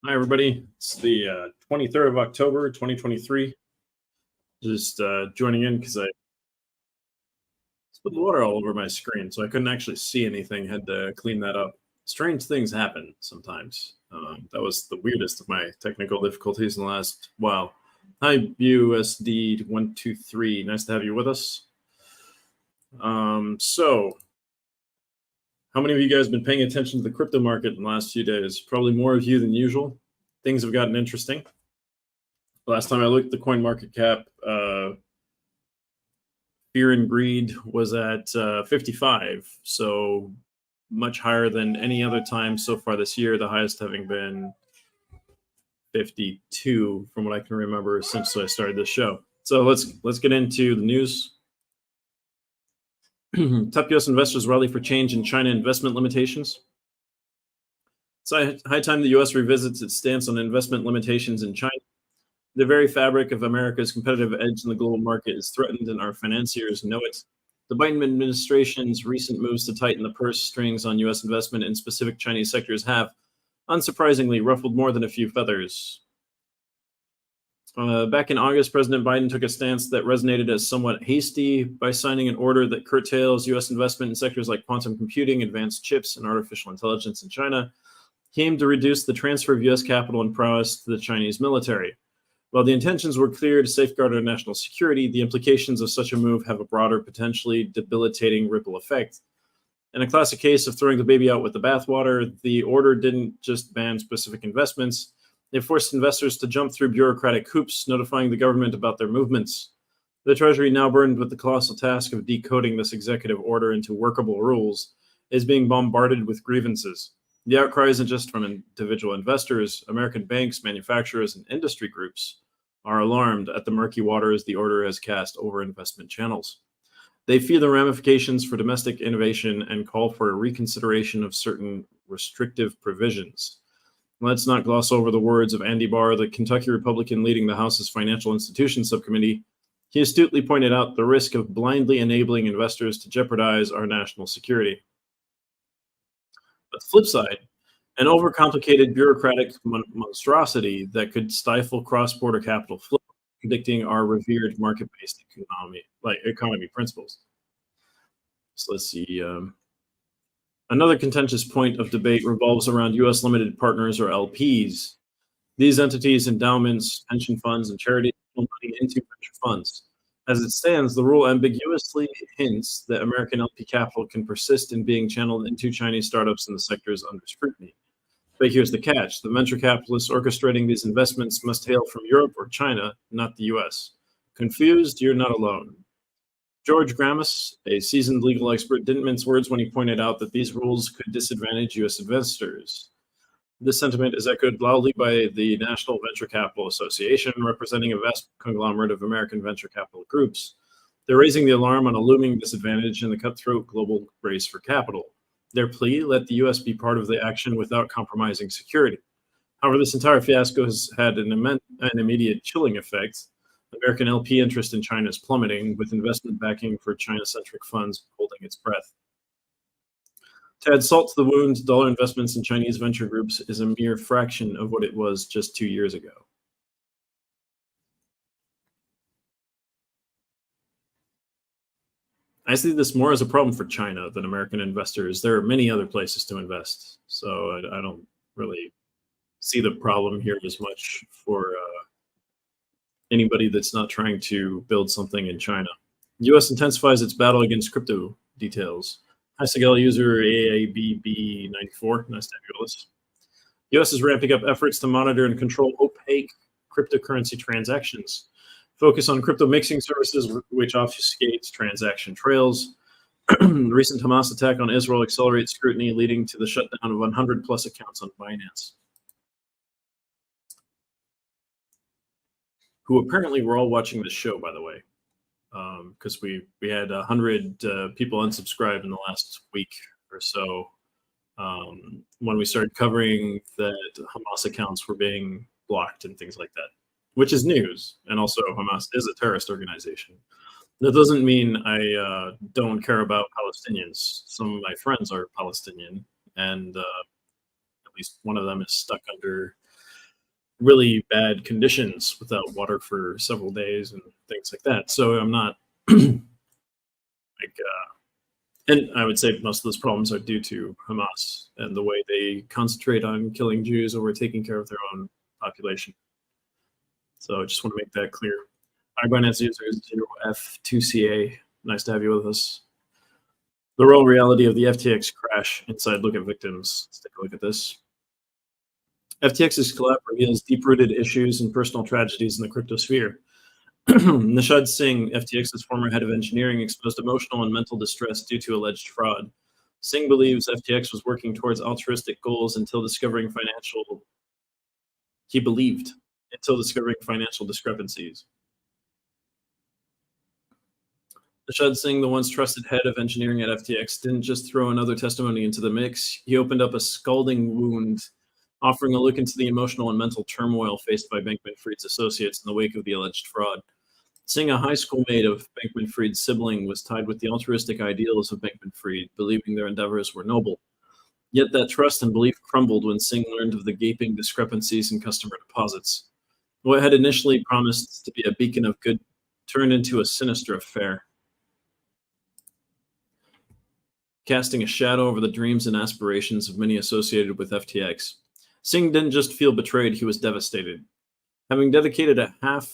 Hi, everybody. It's the 23rd of October, 2023. Just joining in because I spilled water all over my screen, so I couldn't actually see anything. Had to clean that up. Strange things happen sometimes. That was the weirdest of my technical difficulties in the last while. Hi, BUSD123. Nice to have you with us. So, how many of you guys have been paying attention to the crypto market in the last few days? Probably more of you than usual. Things have gotten interesting. Last time I looked, the coin market cap, fear and greed was at 55, so much higher than any other time so far this year, the highest having been 52 from what I can remember since I started this show. So let's get into the news. Top U.S. investors rally for change in China investment limitations. It's high time the U.S. revisits its stance on investment limitations in China. The very fabric of America's competitive edge in the global market is threatened, and our financiers know it. The Biden administration's recent moves to tighten the purse strings on U.S. investment in specific Chinese sectors have, unsurprisingly, ruffled more than a few feathers. Back in August, President Biden took a stance that resonated as somewhat hasty by signing an order that curtails U.S. investment in sectors like quantum computing, advanced chips, and artificial intelligence in China. He aimed to reduce the transfer of U.S. capital and prowess to the Chinese military. While the intentions were clear to safeguard our national security, the implications of such a move have a broader, potentially debilitating ripple effect. In a classic case of throwing the baby out with the bathwater, the order didn't just ban specific investments. It forced investors to jump through bureaucratic hoops, notifying the government about their movements. The Treasury, now burdened with the colossal task of decoding this executive order into workable rules, is being bombarded with grievances. The outcry isn't just from individual investors. American banks, manufacturers, and industry groups are alarmed at the murky waters the order has cast over investment channels. They fear the ramifications for domestic innovation and call for a reconsideration of certain restrictive provisions. Let's not gloss over the words of Andy Barr, the Kentucky Republican leading the House's Financial Institutions Subcommittee. He astutely pointed out the risk of blindly enabling investors to jeopardize our national security. But the flip side, an overcomplicated bureaucratic monstrosity that could stifle cross-border capital flow, predicting our revered market-based economy principles. So let's see. Another contentious point of debate revolves around U.S. limited partners, or LPs. These entities, endowments, pension funds, and charities put money into venture funds. As it stands, the rule ambiguously hints that American LP capital can persist in being channeled into Chinese startups in the sectors under scrutiny. But here's the catch. The venture capitalists orchestrating these investments must hail from Europe or China, not the U.S. Confused? You're not alone. George Gramis, a seasoned legal expert, didn't mince words when he pointed out that these rules could disadvantage U.S. investors. This sentiment is echoed loudly by the National Venture Capital Association, representing a vast conglomerate of American venture capital groups. They're raising the alarm on a looming disadvantage in the cutthroat global race for capital. Their plea, let the U.S. be part of the action without compromising security. However, this entire fiasco has had an immediate chilling effect. American LP interest in China is plummeting, with investment backing for China-centric funds holding its breath. To add salt to the wound, dollar investments in Chinese venture groups is a mere fraction of what it was just 2 years ago. I see this more as a problem for China than American investors. There are many other places to invest, so I don't really see the problem here as much for anybody that's not trying to build something in China. The U.S. intensifies its battle against crypto details. Hi, Sigel user AABB94. Nice to have you with us. The U.S. is ramping up efforts to monitor and control opaque cryptocurrency transactions. Focus on crypto mixing services, which obfuscates transaction trails. The recent Hamas attack on Israel accelerates scrutiny, leading to the shutdown of 100+ accounts on Binance, who apparently were all watching this show, by the way, because we had 100 people unsubscribe in the last week or so when we started covering that Hamas accounts were being blocked and things like that, which is news. And also Hamas is a terrorist organization. That doesn't mean I don't care about Palestinians. Some of my friends are Palestinian, and at least one of them is stuck under really bad conditions without water for several days and things like that. So I'm not like, and I would say most of those problems are due to Hamas and the way they concentrate on killing Jews over taking care of their own population. So I just want to make that clear. Our Binance user is 0F2CA. Nice to have you with us. The real reality of the FTX crash. Inside look at victims. Let's take a look at this. FTX's collapse reveals deep-rooted issues and personal tragedies in the crypto sphere. Nishad Singh, FTX's former head of engineering, exposed emotional and mental distress due to alleged fraud. Singh believes FTX was working towards altruistic goals until discovering financial discrepancies. Nishad Singh, the once trusted head of engineering at FTX, didn't just throw another testimony into the mix. He opened up a scalding wound, offering a look into the emotional and mental turmoil faced by Bankman-Fried's associates in the wake of the alleged fraud. Singh, a high school mate of Bankman-Fried's sibling, was tied with the altruistic ideals of Bankman-Fried, believing their endeavors were noble. Yet that trust and belief crumbled when Singh learned of the gaping discrepancies in customer deposits. What had initially promised to be a beacon of good turned into a sinister affair, casting a shadow over the dreams and aspirations of many associated with FTX. Singh didn't just feel betrayed, he was devastated. Having dedicated a half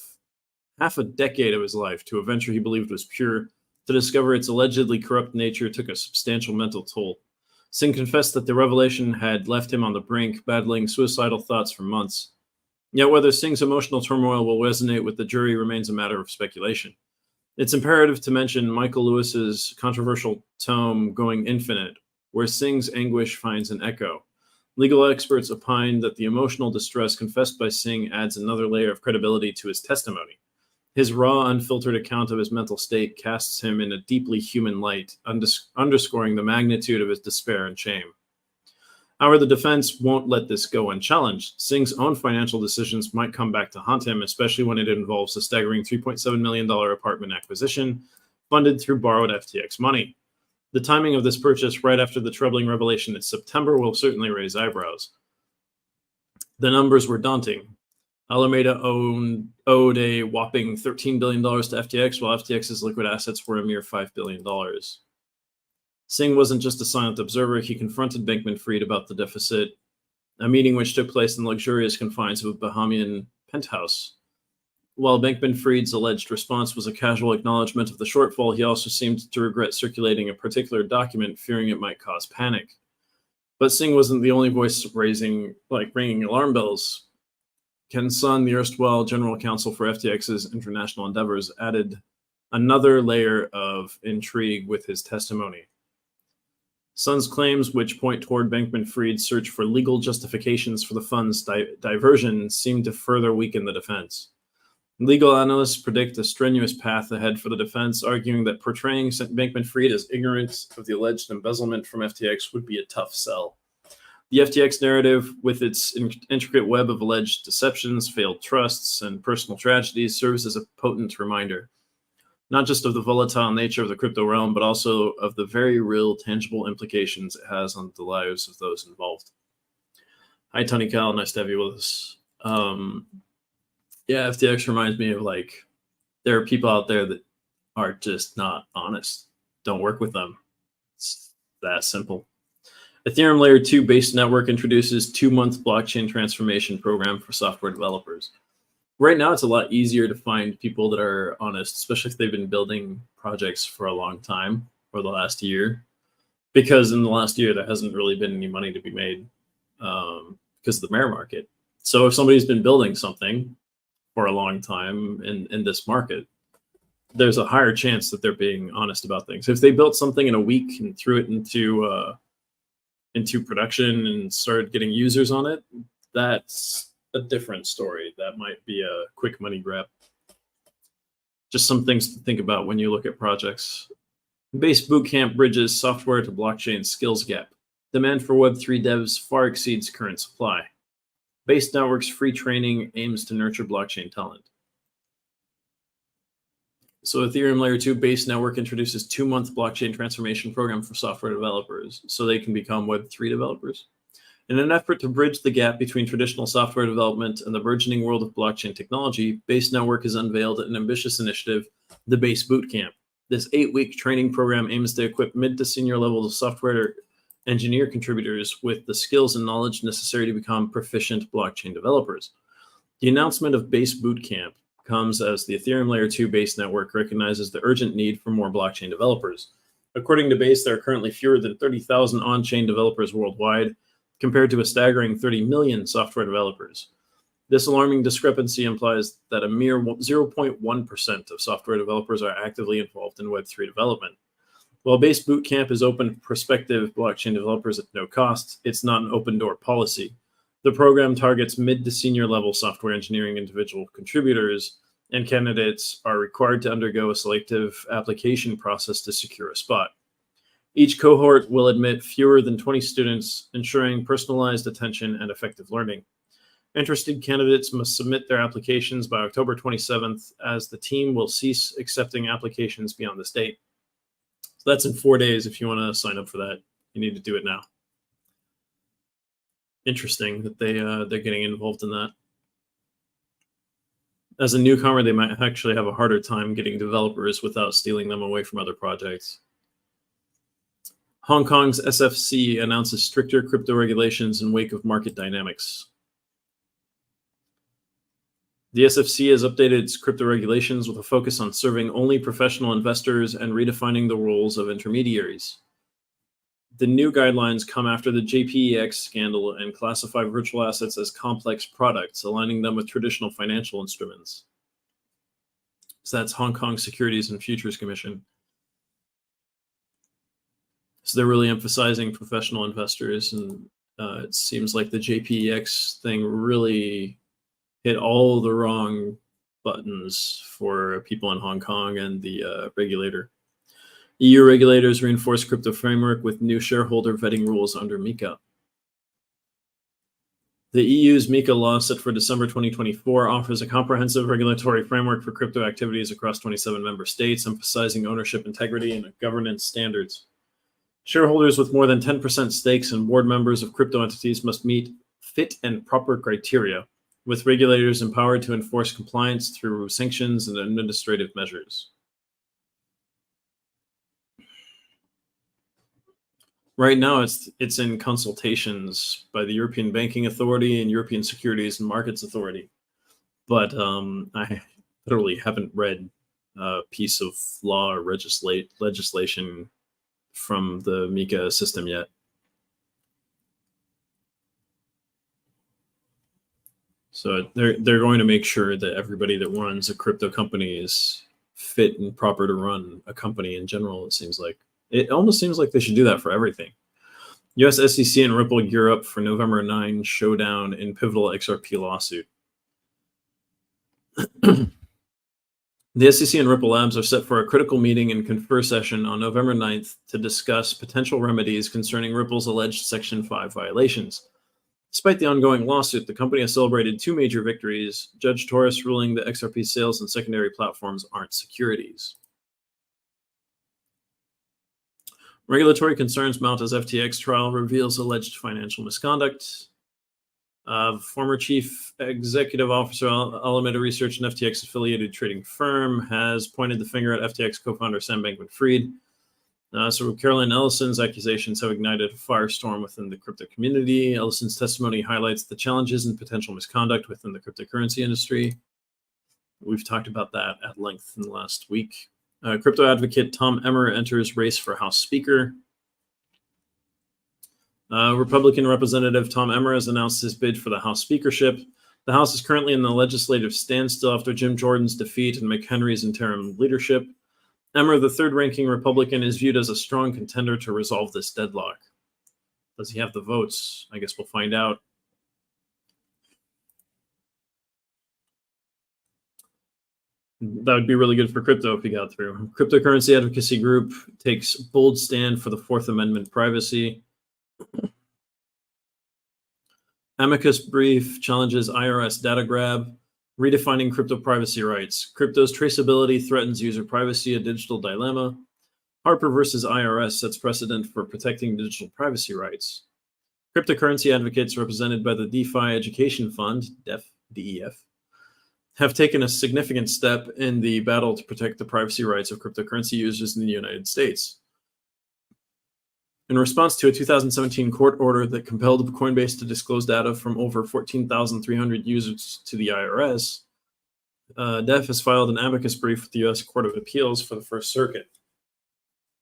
a decade of his life to a venture he believed was pure, to discover its allegedly corrupt nature took a substantial mental toll. Singh confessed that the revelation had left him on the brink, battling suicidal thoughts for months. Yet whether Singh's emotional turmoil will resonate with the jury remains a matter of speculation. It's imperative to mention Michael Lewis's controversial tome, Going Infinite, where Singh's anguish finds an echo. Legal experts opine that the emotional distress confessed by Singh adds another layer of credibility to his testimony. His raw, unfiltered account of his mental state casts him in a deeply human light, underscoring the magnitude of his despair and shame. However, the defense won't let this go unchallenged. Singh's own financial decisions might come back to haunt him, especially when it involves a staggering $3.7 million apartment acquisition funded through borrowed FTX money. The timing of this purchase right after the troubling revelation in September will certainly raise eyebrows. The numbers were daunting. Alameda owed a whopping $13 billion to FTX, while FTX's liquid assets were a mere $5 billion. Singh wasn't just a silent observer, he confronted Bankman-Fried about the deficit, a meeting which took place in the luxurious confines of a Bahamian penthouse. While Bankman-Fried's alleged response was a casual acknowledgement of the shortfall, he also seemed to regret circulating a particular document, fearing it might cause panic. But Singh wasn't the only voice ringing alarm bells. Ken Sun, the erstwhile general counsel for FTX's international endeavors, added another layer of intrigue with his testimony. Sun's claims, which point toward Bankman-Fried's search for legal justifications for the fund's diversion, seem to further weaken the defense. Legal analysts predict a strenuous path ahead for the defense, arguing that portraying Bankman-Fried as ignorant of the alleged embezzlement from FTX would be a tough sell. The FTX narrative, with its intricate web of alleged deceptions, failed trusts, and personal tragedies, serves as a potent reminder, not just of the volatile nature of the crypto realm, but also of the very real, tangible implications it has on the lives of those involved. Hi, Tony Cal. Nice to have you with us. Yeah, FTX reminds me of, like, there are people out there that are just not honest. Don't work with them. It's that simple. Ethereum Layer 2 based network introduces 2-month blockchain transformation program for software developers. Right now, it's a lot easier to find people that are honest, especially if they've been building projects for a long time or the last year, because in the last year, there hasn't really been any money to be made because of the bear market. So if somebody's been building something for a long time in this market, there's a higher chance that they're being honest about things. If they built something in a week and threw it into production and started getting users on it, that's a different story. That might be a quick money grab. Just some things to think about when you look at projects. Base Bootcamp bridges software to blockchain skills gap. Demand for Web3 devs far exceeds current supply. Base Network's free training aims to nurture blockchain talent. So Ethereum Layer 2 Base Network introduces 2-month blockchain transformation program for software developers so they can become Web3 developers. In an effort to bridge the gap between traditional software development and the burgeoning world of blockchain technology, Base Network has unveiled an ambitious initiative, the Base Bootcamp. This 8-week training program aims to equip mid to senior levels of software engineer contributors with the skills and knowledge necessary to become proficient blockchain developers. The announcement of Base Bootcamp comes as the Ethereum Layer 2 Base Network recognizes the urgent need for more blockchain developers. According to Base, there are currently fewer than 30,000 on-chain developers worldwide, compared to a staggering 30 million software developers. This alarming discrepancy implies that a mere 0.1% of software developers are actively involved in Web3 development. While Base Bootcamp is open to prospective blockchain developers at no cost, it's not an open door policy. The program targets mid to senior level software engineering individual contributors, and candidates are required to undergo a selective application process to secure a spot. Each cohort will admit fewer than 20 students, ensuring personalized attention and effective learning. Interested candidates must submit their applications by October 27th, as the team will cease accepting applications beyond this date. So that's in 4 days. If you want to sign up for that, you need to do it now. Interesting that they're getting involved in that. As a newcomer, they might actually have a harder time getting developers without stealing them away from other projects. Hong Kong's SFC announces stricter crypto regulations in wake of market dynamics. The SFC has updated its crypto regulations with a focus on serving only professional investors and redefining the roles of intermediaries. The new guidelines come after the JPEX scandal and classify virtual assets as complex products, aligning them with traditional financial instruments. So that's Hong Kong Securities and Futures Commission. So they're really emphasizing professional investors, and it seems like the JPEX thing really hit all the wrong buttons for people in Hong Kong and the regulator. EU regulators reinforce crypto framework with new shareholder vetting rules under MiCA. The EU's MiCA law, set for December 2024, offers a comprehensive regulatory framework for crypto activities across 27 member states, emphasizing ownership integrity and governance standards. Shareholders with more than 10% stakes and board members of crypto entities must meet fit and proper criteria, with regulators empowered to enforce compliance through sanctions and administrative measures. Right now, it's in consultations by the European Banking Authority and European Securities and Markets Authority. But I literally haven't read a piece of law or legislation from the MiCA system yet. So they're going to make sure that everybody that runs a crypto company is fit and proper to run a company in general, it seems like. It almost seems like they should do that for everything. US SEC and Ripple gear up for November 9 showdown in pivotal XRP lawsuit. The SEC and Ripple Labs are set for a critical meeting and confer session on November 9th to discuss potential remedies concerning Ripple's alleged Section 5 violations. Despite the ongoing lawsuit, the company has celebrated 2 major victories, Judge Torres ruling that XRP sales and secondary platforms aren't securities. Regulatory concerns mount as FTX trial reveals alleged financial misconduct. Former chief executive officer Alameda Research, an FTX-affiliated trading firm, has pointed the finger at FTX co-founder Sam Bankman-Fried. So Caroline Ellison's accusations have ignited a firestorm within the crypto community. Ellison's testimony highlights the challenges and potential misconduct within the cryptocurrency industry. We've talked about that at length in the last week. Crypto advocate Tom Emmer enters race for House Speaker. Republican Representative Tom Emmer has announced his bid for the House speakership. The House is currently in the legislative standstill after Jim Jordan's defeat and McHenry's interim leadership. Emmer, the third-ranking Republican, is viewed as a strong contender to resolve this deadlock. Does he have the votes? I guess we'll find out. That would be really good for crypto if he got through. Cryptocurrency advocacy group takes bold stand for the Fourth Amendment privacy. Amicus brief challenges IRS data grab, redefining crypto privacy rights. Crypto's traceability threatens user privacy, a digital dilemma. Harper versus IRS sets precedent for protecting digital privacy rights. Cryptocurrency advocates represented by the DeFi Education Fund, DEF, have taken a significant step in the battle to protect the privacy rights of cryptocurrency users in the United States. In response to a 2017 court order that compelled Coinbase to disclose data from over 14,300 users to the IRS, DEF has filed an amicus brief with the U.S. Court of Appeals for the First Circuit.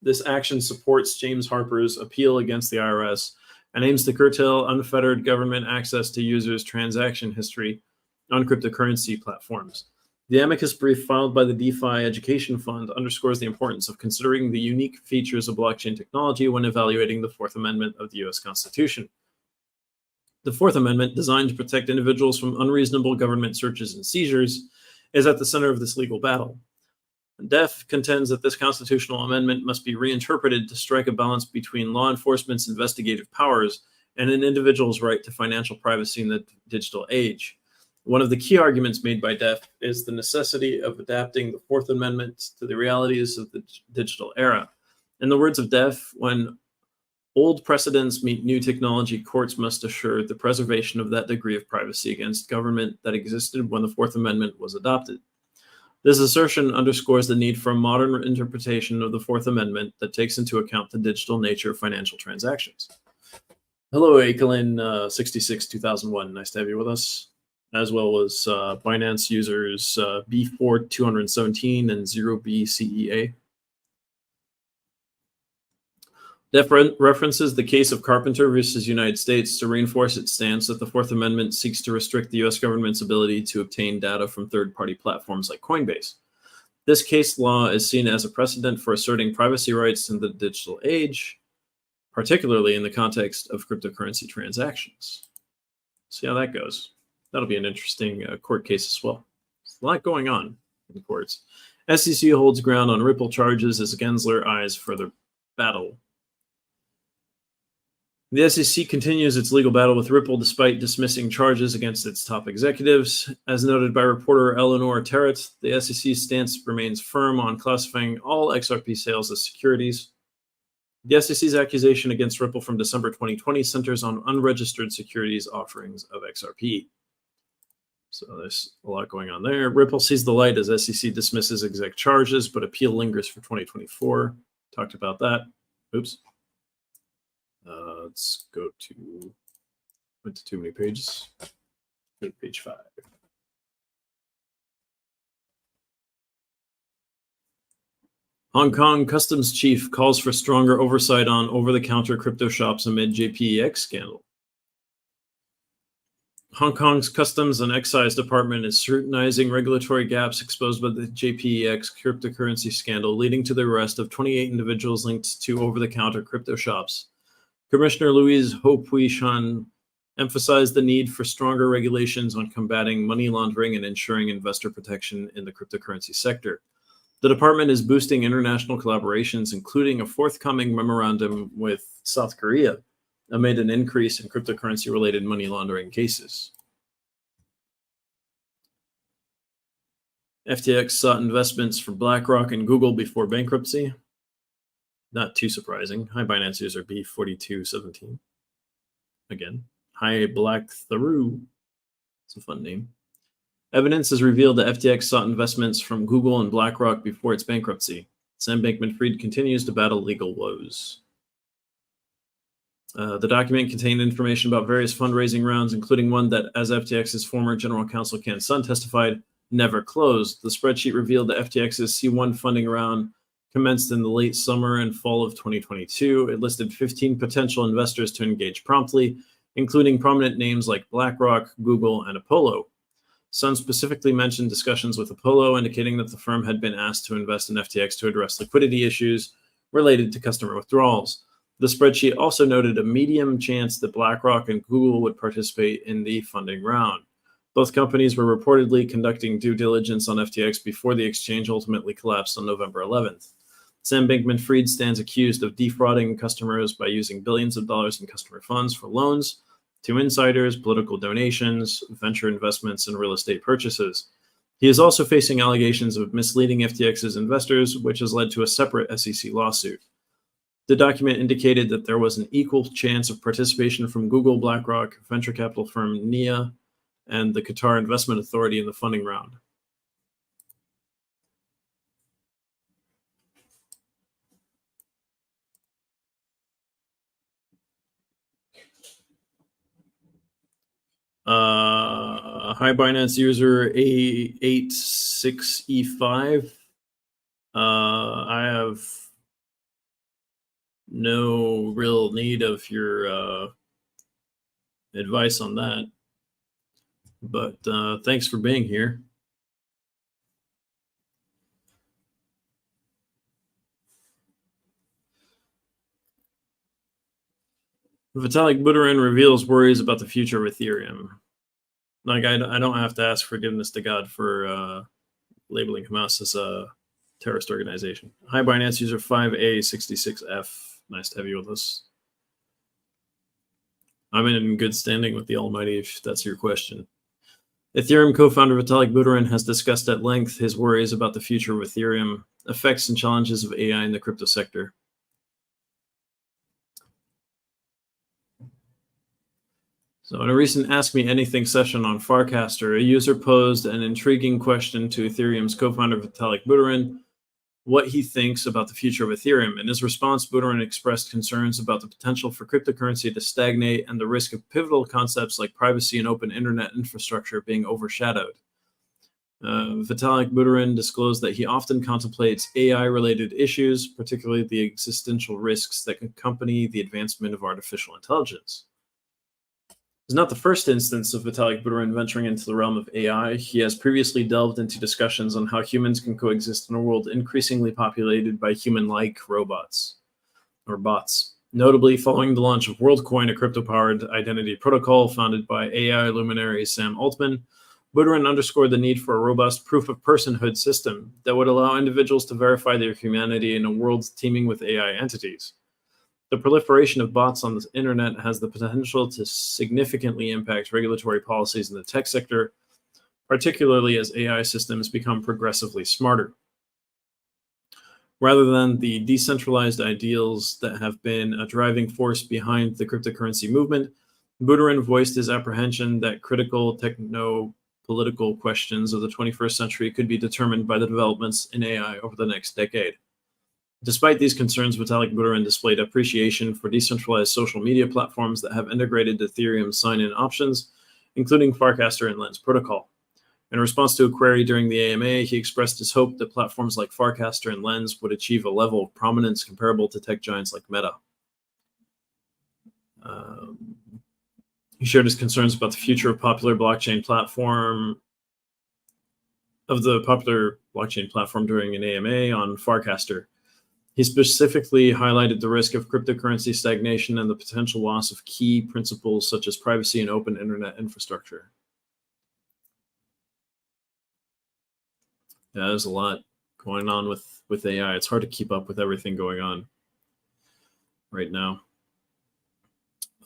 This action supports James Harper's appeal against the IRS and aims to curtail unfettered government access to users' transaction history on cryptocurrency platforms. The amicus brief filed by the DeFi Education Fund underscores the importance of considering the unique features of blockchain technology when evaluating the Fourth Amendment of the U.S. Constitution. The Fourth Amendment, designed to protect individuals from unreasonable government searches and seizures, is at the center of this legal battle. DEF contends that this constitutional amendment must be reinterpreted to strike a balance between law enforcement's investigative powers and an individual's right to financial privacy in the digital age. One of the key arguments made by DEF is the necessity of adapting the Fourth Amendment to the realities of the digital era. In the words of DEF, when old precedents meet new technology, courts must assure the preservation of that degree of privacy against government that existed when the Fourth Amendment was adopted. This assertion underscores the need for a modern interpretation of the Fourth Amendment that takes into account the digital nature of financial transactions. Hello, Akelin662001. Nice to have you with us, as well as Binance users B4217 and 0BCEA. DEF references the case of Carpenter versus United States to reinforce its stance that the Fourth Amendment seeks to restrict the U.S. government's ability to obtain data from third-party platforms like Coinbase. This case law is seen as a precedent for asserting privacy rights in the digital age, particularly in the context of cryptocurrency transactions. See how that goes. That'll be an interesting court case as well. There's a lot going on in the courts. SEC holds ground on Ripple charges as Gensler eyes further battle. The SEC continues its legal battle with Ripple despite dismissing charges against its top executives. As noted by reporter Eleanor Terrett, the SEC's stance remains firm on classifying all XRP sales as securities. The SEC's accusation against Ripple from December 2020 centers on unregistered securities offerings of XRP. So there's a lot going on there. Ripple sees the light as SEC dismisses exec charges, but appeal lingers for 2024. Talked about that. Oops. Let's go to, went to too many pages. Go to page 5. Hong Kong Customs Chief calls for stronger oversight on over-the-counter crypto shops amid JPEX scandal. Hong Kong's Customs and Excise Department is scrutinizing regulatory gaps exposed by the JPEX cryptocurrency scandal, leading to the arrest of 28 individuals linked to over-the-counter crypto shops. Commissioner Louise Ho Pui-Shan emphasized the need for stronger regulations on combating money laundering and ensuring investor protection in the cryptocurrency sector. The department is boosting international collaborations, including a forthcoming memorandum with South Korea, amid an increase in cryptocurrency-related money laundering cases. FTX sought investments from BlackRock and Google before bankruptcy. Not too surprising. Hi, Binance user B4217. Again, hi, Black Theru. It's a fun name. Evidence has revealed that FTX sought investments from Google and BlackRock before its bankruptcy. Sam Bankman-Fried continues to battle legal woes. The document contained information about various fundraising rounds, including one that, as FTX's former general counsel Ken Sun testified, never closed. The spreadsheet revealed that FTX's C1 funding round commenced in the late summer and fall of 2022. It listed 15 potential investors to engage promptly, including prominent names like BlackRock, Google, and Apollo. Sun specifically mentioned discussions with Apollo, indicating that the firm had been asked to invest in FTX to address liquidity issues related to customer withdrawals. The spreadsheet also noted a medium chance that BlackRock and Google would participate in the funding round. Both companies were reportedly conducting due diligence on FTX before the exchange ultimately collapsed on November 11th. Sam Bankman-Fried stands accused of defrauding customers by using billions of dollars in customer funds for loans to insiders, political donations, venture investments, and real estate purchases. He is also facing allegations of misleading FTX's investors, which has led to a separate SEC lawsuit. The document indicated that there was an equal chance of participation from Google, BlackRock, venture capital firm NIA, and the Qatar Investment Authority in the funding round. Hi Binance user A86E5. I have no real need of your advice on that, but thanks for being here. Vitalik Buterin reveals worries about the future of Ethereum. Like, I don't have to ask forgiveness to God for labeling Hamas as a terrorist organization. Hi, Binance user 5A66F. Nice to have you with us. I'm in good standing with the Almighty, if that's your question. Ethereum co-founder Vitalik Buterin has discussed at length his worries about the future of Ethereum, effects and challenges of AI in the crypto sector. So in a recent Ask Me Anything session on Farcaster, a user posed an intriguing question to Ethereum's co-founder Vitalik Buterin, what he thinks about the future of Ethereum. In his response, Buterin expressed concerns about the potential for cryptocurrency to stagnate and the risk of pivotal concepts like privacy and open internet infrastructure being overshadowed. Vitalik Buterin disclosed that he often contemplates AI-related issues, particularly the existential risks that accompany the advancement of artificial intelligence. It's not the first instance of Vitalik Buterin venturing into the realm of AI. He has previously delved into discussions on how humans can coexist in a world increasingly populated by human-like robots, or bots. Notably, following the launch of WorldCoin, a crypto-powered identity protocol founded by AI luminary Sam Altman, Buterin underscored the need for a robust proof-of-personhood system that would allow individuals to verify their humanity in a world teeming with AI entities. The proliferation of bots on the internet has the potential to significantly impact regulatory policies in the tech sector, particularly as AI systems become progressively smarter. Rather than the decentralized ideals that have been a driving force behind the cryptocurrency movement, Buterin voiced his apprehension that critical techno-political questions of the 21st century could be determined by the developments in AI over the next decade. Despite these concerns, Vitalik Buterin displayed appreciation for decentralized social media platforms that have integrated Ethereum's sign-in options, including Farcaster and Lens protocol. In response to a query during the AMA, he expressed his hope that platforms like Farcaster and Lens would achieve a level of prominence comparable to tech giants like Meta. He shared his concerns about the future of the popular blockchain platform during an AMA on Farcaster. He specifically highlighted the risk of cryptocurrency stagnation and the potential loss of key principles such as privacy and open internet infrastructure. Yeah, there's a lot going on with AI. It's hard to keep up with everything going on right now.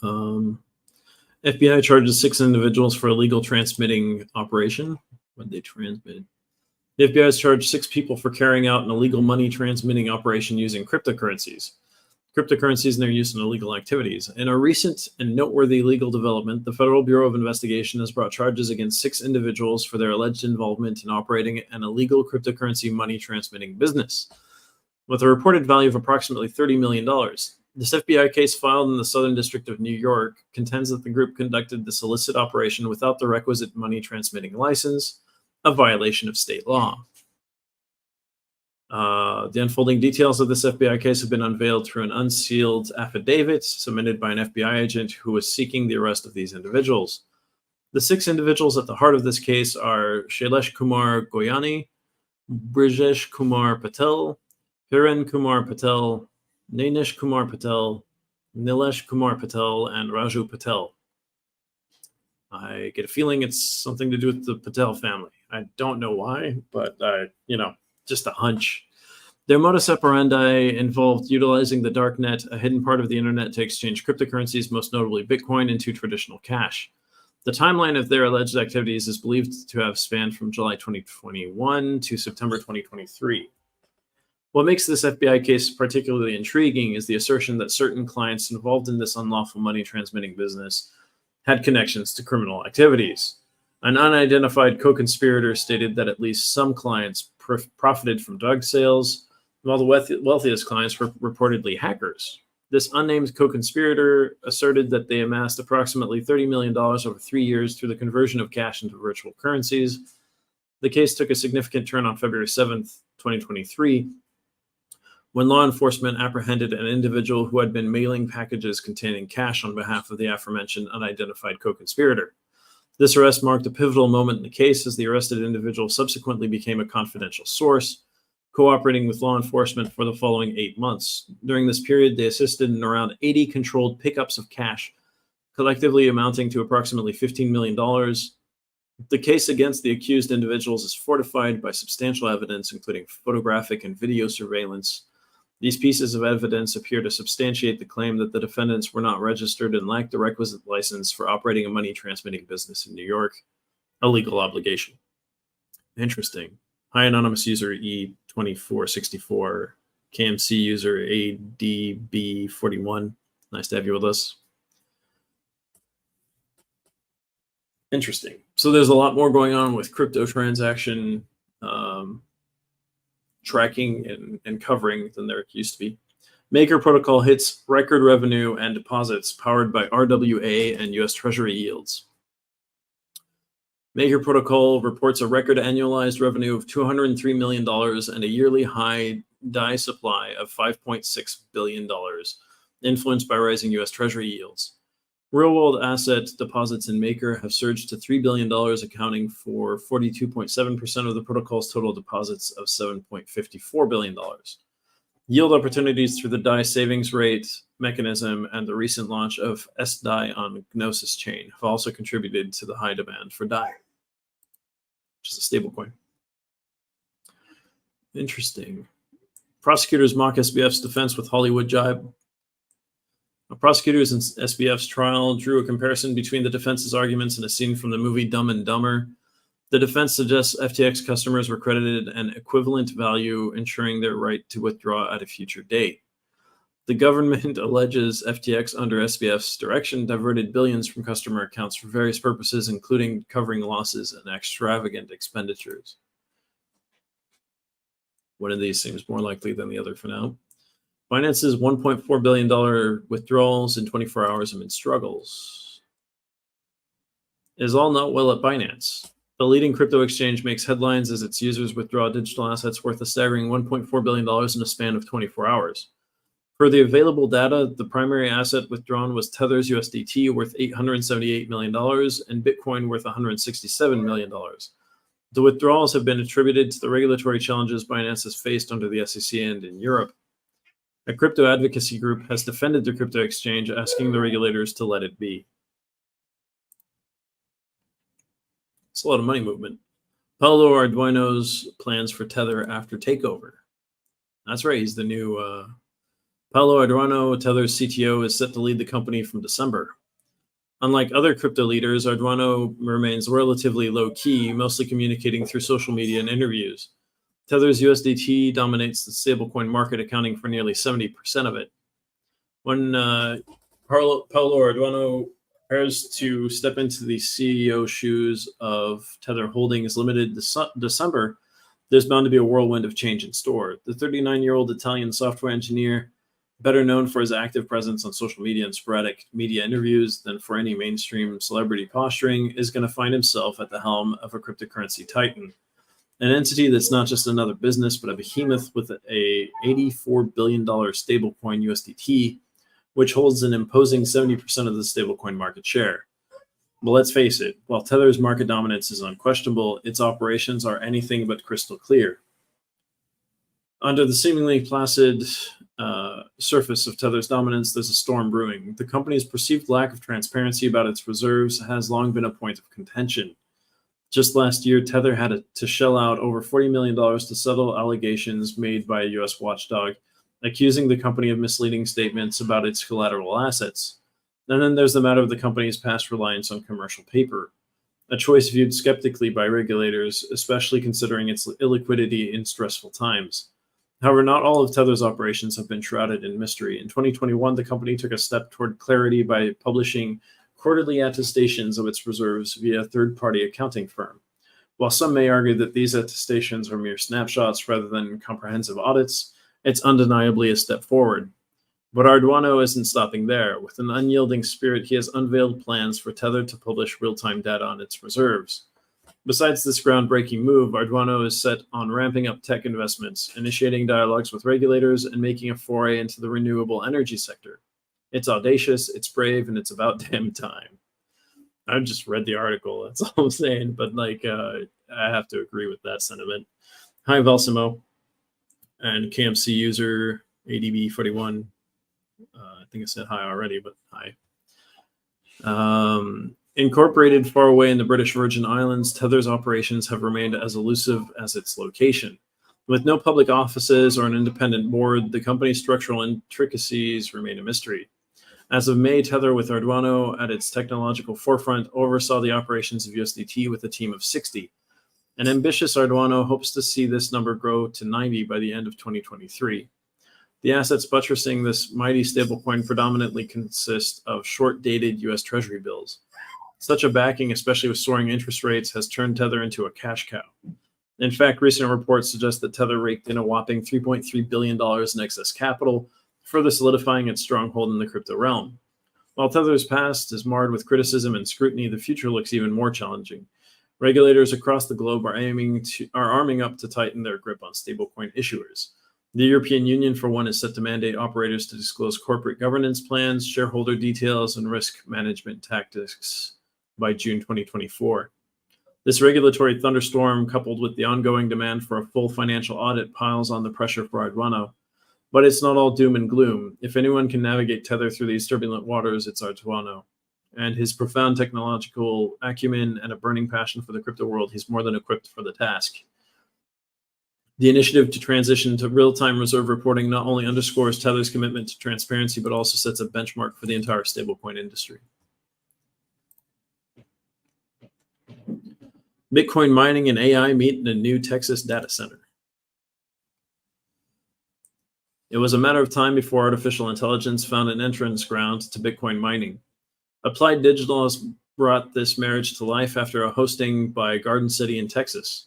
FBI charges 6 individuals for illegal transmitting operation. What they transmitted? The FBI has charged 6 people for carrying out an illegal money transmitting operation using cryptocurrencies and their use in illegal activities. In a recent and noteworthy legal development, the Federal Bureau of Investigation has brought charges against 6 individuals for their alleged involvement in operating an illegal cryptocurrency money transmitting business, with a reported value of approximately $30 million. This FBI case filed in the Southern District of New York contends that the group conducted this illicit operation without the requisite money transmitting license, a violation of state law. The unfolding details of this FBI case have been unveiled through an unsealed affidavit submitted by an FBI agent who was seeking the arrest of these individuals. The 6 individuals at the heart of this case are Shailesh Kumar Goyani, Brijesh Kumar Patel, Hiren Kumar Patel, Nainish Kumar Patel, Nilesh Kumar Patel, and Raju Patel. I get a feeling it's something to do with the Patel family. I don't know why, but just a hunch. Their modus operandi involved utilizing the darknet, a hidden part of the internet, to exchange cryptocurrencies, most notably Bitcoin, into traditional cash. The timeline of their alleged activities is believed to have spanned from July 2021 to September 2023. What makes this FBI case particularly intriguing is the assertion that certain clients involved in this unlawful money transmitting business had connections to criminal activities. An unidentified co-conspirator stated that at least some clients profited from drug sales, while the wealthiest clients were reportedly hackers. This unnamed co-conspirator asserted that they amassed approximately $30 million over 3 years through the conversion of cash into virtual currencies. The case took a significant turn on February 7th, 2023, when law enforcement apprehended an individual who had been mailing packages containing cash on behalf of the aforementioned unidentified co-conspirator. This arrest marked a pivotal moment in the case, as the arrested individual subsequently became a confidential source, cooperating with law enforcement for the following 8 months. During this period, they assisted in around 80 controlled pickups of cash, collectively amounting to approximately $15 million. The case against the accused individuals is fortified by substantial evidence, including photographic and video surveillance. These pieces of evidence appear to substantiate the claim that the defendants were not registered and lacked the requisite license for operating a money transmitting business in New York, a legal obligation. Interesting. Hi, anonymous user E2464, KMC user ADB41. Nice to have you with us. Interesting. So there's a lot more going on with crypto transaction tracking and covering than there used to be. Maker Protocol hits record revenue and deposits powered by RWA and US Treasury yields. Maker Protocol reports a record annualized revenue of $203 million and a yearly high DAI supply of $5.6 billion, influenced by rising US Treasury yields. Real-world asset deposits in Maker have surged to $3 billion, accounting for 42.7% of the protocol's total deposits of $7.54 billion. Yield opportunities through the DAI savings rate mechanism and the recent launch of SDAI on Gnosis chain have also contributed to the high demand for DAI, which is a stablecoin. Interesting. Prosecutors mock SBF's defense with Hollywood jibe. Prosecutors in SBF's trial drew a comparison between the defense's arguments and a scene from the movie Dumb and Dumber. The defense suggests FTX customers were credited an equivalent value, ensuring their right to withdraw at a future date. The government alleges FTX, under SBF's direction, diverted billions from customer accounts for various purposes, including covering losses and extravagant expenditures. One of these seems more likely than the other for now. Binance's $1.4 billion withdrawals in 24 hours amid struggles. It is all not well at Binance. The leading crypto exchange makes headlines as its users withdraw digital assets worth a staggering $1.4 billion in a span of 24 hours. Per the available data, the primary asset withdrawn was Tether's USDT, worth $878 million, and Bitcoin, worth $167 million. The withdrawals have been attributed to the regulatory challenges Binance has faced under the SEC and in Europe. A crypto advocacy group has defended the crypto exchange, asking the regulators to let it be. It's a lot of money movement. Paulo Arduino's plans for Tether after takeover. That's right, he's the new Paulo Arduino, Tether's CTO, is set to lead the company from December. Unlike other crypto leaders, Arduino remains relatively low-key, mostly communicating through social media and interviews. Tether's USDT dominates the stablecoin market, accounting for nearly 70% of it. When Paulo Arduino prepares to step into the CEO shoes of Tether Holdings Limited this December, there's bound to be a whirlwind of change in store. The 39-year-old Italian software engineer, better known for his active presence on social media and sporadic media interviews than for any mainstream celebrity posturing, is going to find himself at the helm of a cryptocurrency titan. An entity that's not just another business, but a behemoth with a $84 billion stablecoin USDT, which holds an imposing 70% of the stablecoin market share. But let's face it, while Tether's market dominance is unquestionable, its operations are anything but crystal clear. Under the seemingly placid surface of Tether's dominance, there's a storm brewing. The company's perceived lack of transparency about its reserves has long been a point of contention. Just last year, Tether had to shell out over $40 million to settle allegations made by a U.S. watchdog, accusing the company of misleading statements about its collateral assets. And then there's the matter of the company's past reliance on commercial paper, a choice viewed skeptically by regulators, especially considering its illiquidity in stressful times. However, not all of Tether's operations have been shrouded in mystery. In 2021, the company took a step toward clarity by publishing quarterly attestations of its reserves via a third-party accounting firm. While some may argue that these attestations are mere snapshots rather than comprehensive audits, it's undeniably a step forward. But Arduino isn't stopping there. With an unyielding spirit, he has unveiled plans for Tether to publish real-time data on its reserves. Besides this groundbreaking move, Arduino is set on ramping up tech investments, initiating dialogues with regulators, and making a foray into the renewable energy sector. It's audacious, it's brave, and it's about damn time. I just read the article, that's all I'm saying, but I have to agree with that sentiment. Hi, Valsimo, and KMC user ADB41. I think I said hi already, but hi. Incorporated far away in the British Virgin Islands, Tether's operations have remained as elusive as its location. With no public offices or an independent board, the company's structural intricacies remain a mystery. As of May, Tether, with Arduino at its technological forefront, oversaw the operations of USDT with a team of 60. An ambitious Arduino hopes to see this number grow to 90 by the end of 2023. The assets buttressing this mighty stablecoin predominantly consist of short-dated US Treasury bills. Such a backing, especially with soaring interest rates, has turned Tether into a cash cow. In fact, recent reports suggest that Tether raked in a whopping $3.3 billion in excess capital, further solidifying its stronghold in the crypto realm. While Tether's past is marred with criticism and scrutiny, the future looks even more challenging. Regulators across the globe are arming up to tighten their grip on stablecoin issuers. The European Union, for one, is set to mandate operators to disclose corporate governance plans, shareholder details, and risk management tactics by June 2024. This regulatory thunderstorm, coupled with the ongoing demand for a full financial audit, piles on the pressure for Arduino. But it's not all doom and gloom. If anyone can navigate Tether through these turbulent waters, it's Arduino. And his profound technological acumen and a burning passion for the crypto world, he's more than equipped for the task. The initiative to transition to real-time reserve reporting not only underscores Tether's commitment to transparency, but also sets a benchmark for the entire stablecoin industry. Bitcoin mining and AI meet in a new Texas data center. It was a matter of time before artificial intelligence found an entrance ground to Bitcoin mining. Applied Digital has brought this marriage to life after a hosting by Garden City in Texas.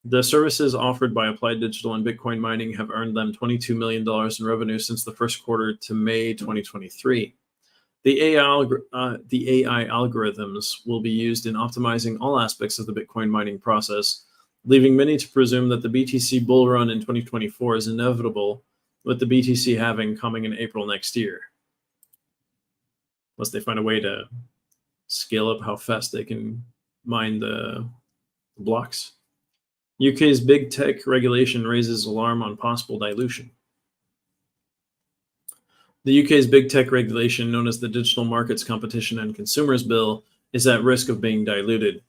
The services offered by Applied Digital and Bitcoin mining have earned them $22 million in revenue since the first quarter to May 2023. The AI algorithms will be used in optimizing all aspects of the Bitcoin mining process, leaving many to presume that the BTC bull run in 2024 is inevitable, with the BTC halving coming in April next year. Unless they find a way to scale up how fast they can mine the blocks. UK's big tech regulation raises alarm on possible dilution. The UK's big tech regulation, known as the Digital Markets Competition and Consumers Bill, is at risk of being diluted.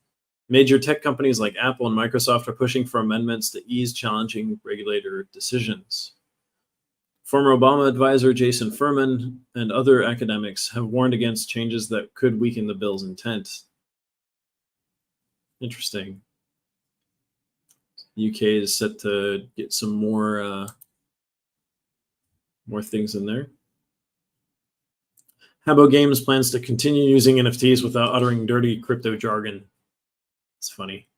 Major tech companies like Apple and Microsoft are pushing for amendments to ease challenging regulator decisions. Former Obama advisor Jason Furman and other academics have warned against changes that could weaken the bill's intent. Interesting. The UK is set to get some more things in there. Habbo Games plans to continue using NFTs without uttering dirty crypto jargon. It's funny.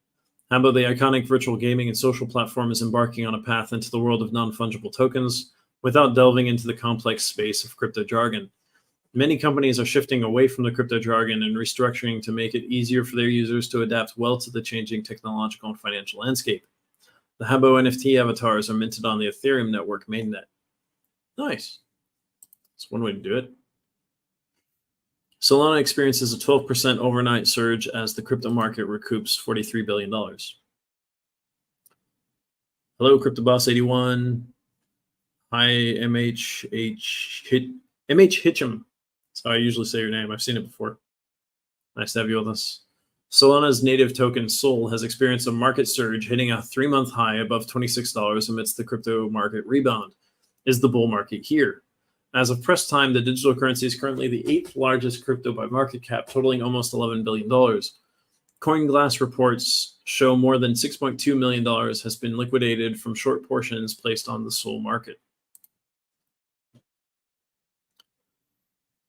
Habbo, the iconic virtual gaming and social platform, is embarking on a path into the world of non-fungible tokens without delving into the complex space of crypto jargon. Many companies are shifting away from the crypto jargon and restructuring to make it easier for their users to adapt well to the changing technological and financial landscape. The Habbo NFT avatars are minted on the Ethereum network mainnet. Nice. That's one way to do it. Solana experiences a 12% overnight surge as the crypto market recoups $43 billion. Hello, CryptoBoss81. Hi, MH Hitchum. That's how I usually say your name. I've seen it before. Nice to have you with us. Solana's native token, Sol, has experienced a market surge, hitting a 3-month high above $26 amidst the crypto market rebound. Is the bull market here? As of press time, the digital currency is currently the 8th largest crypto by market cap, totaling almost $11 billion. CoinGlass reports show more than $6.2 million has been liquidated from short portions placed on the Seoul market.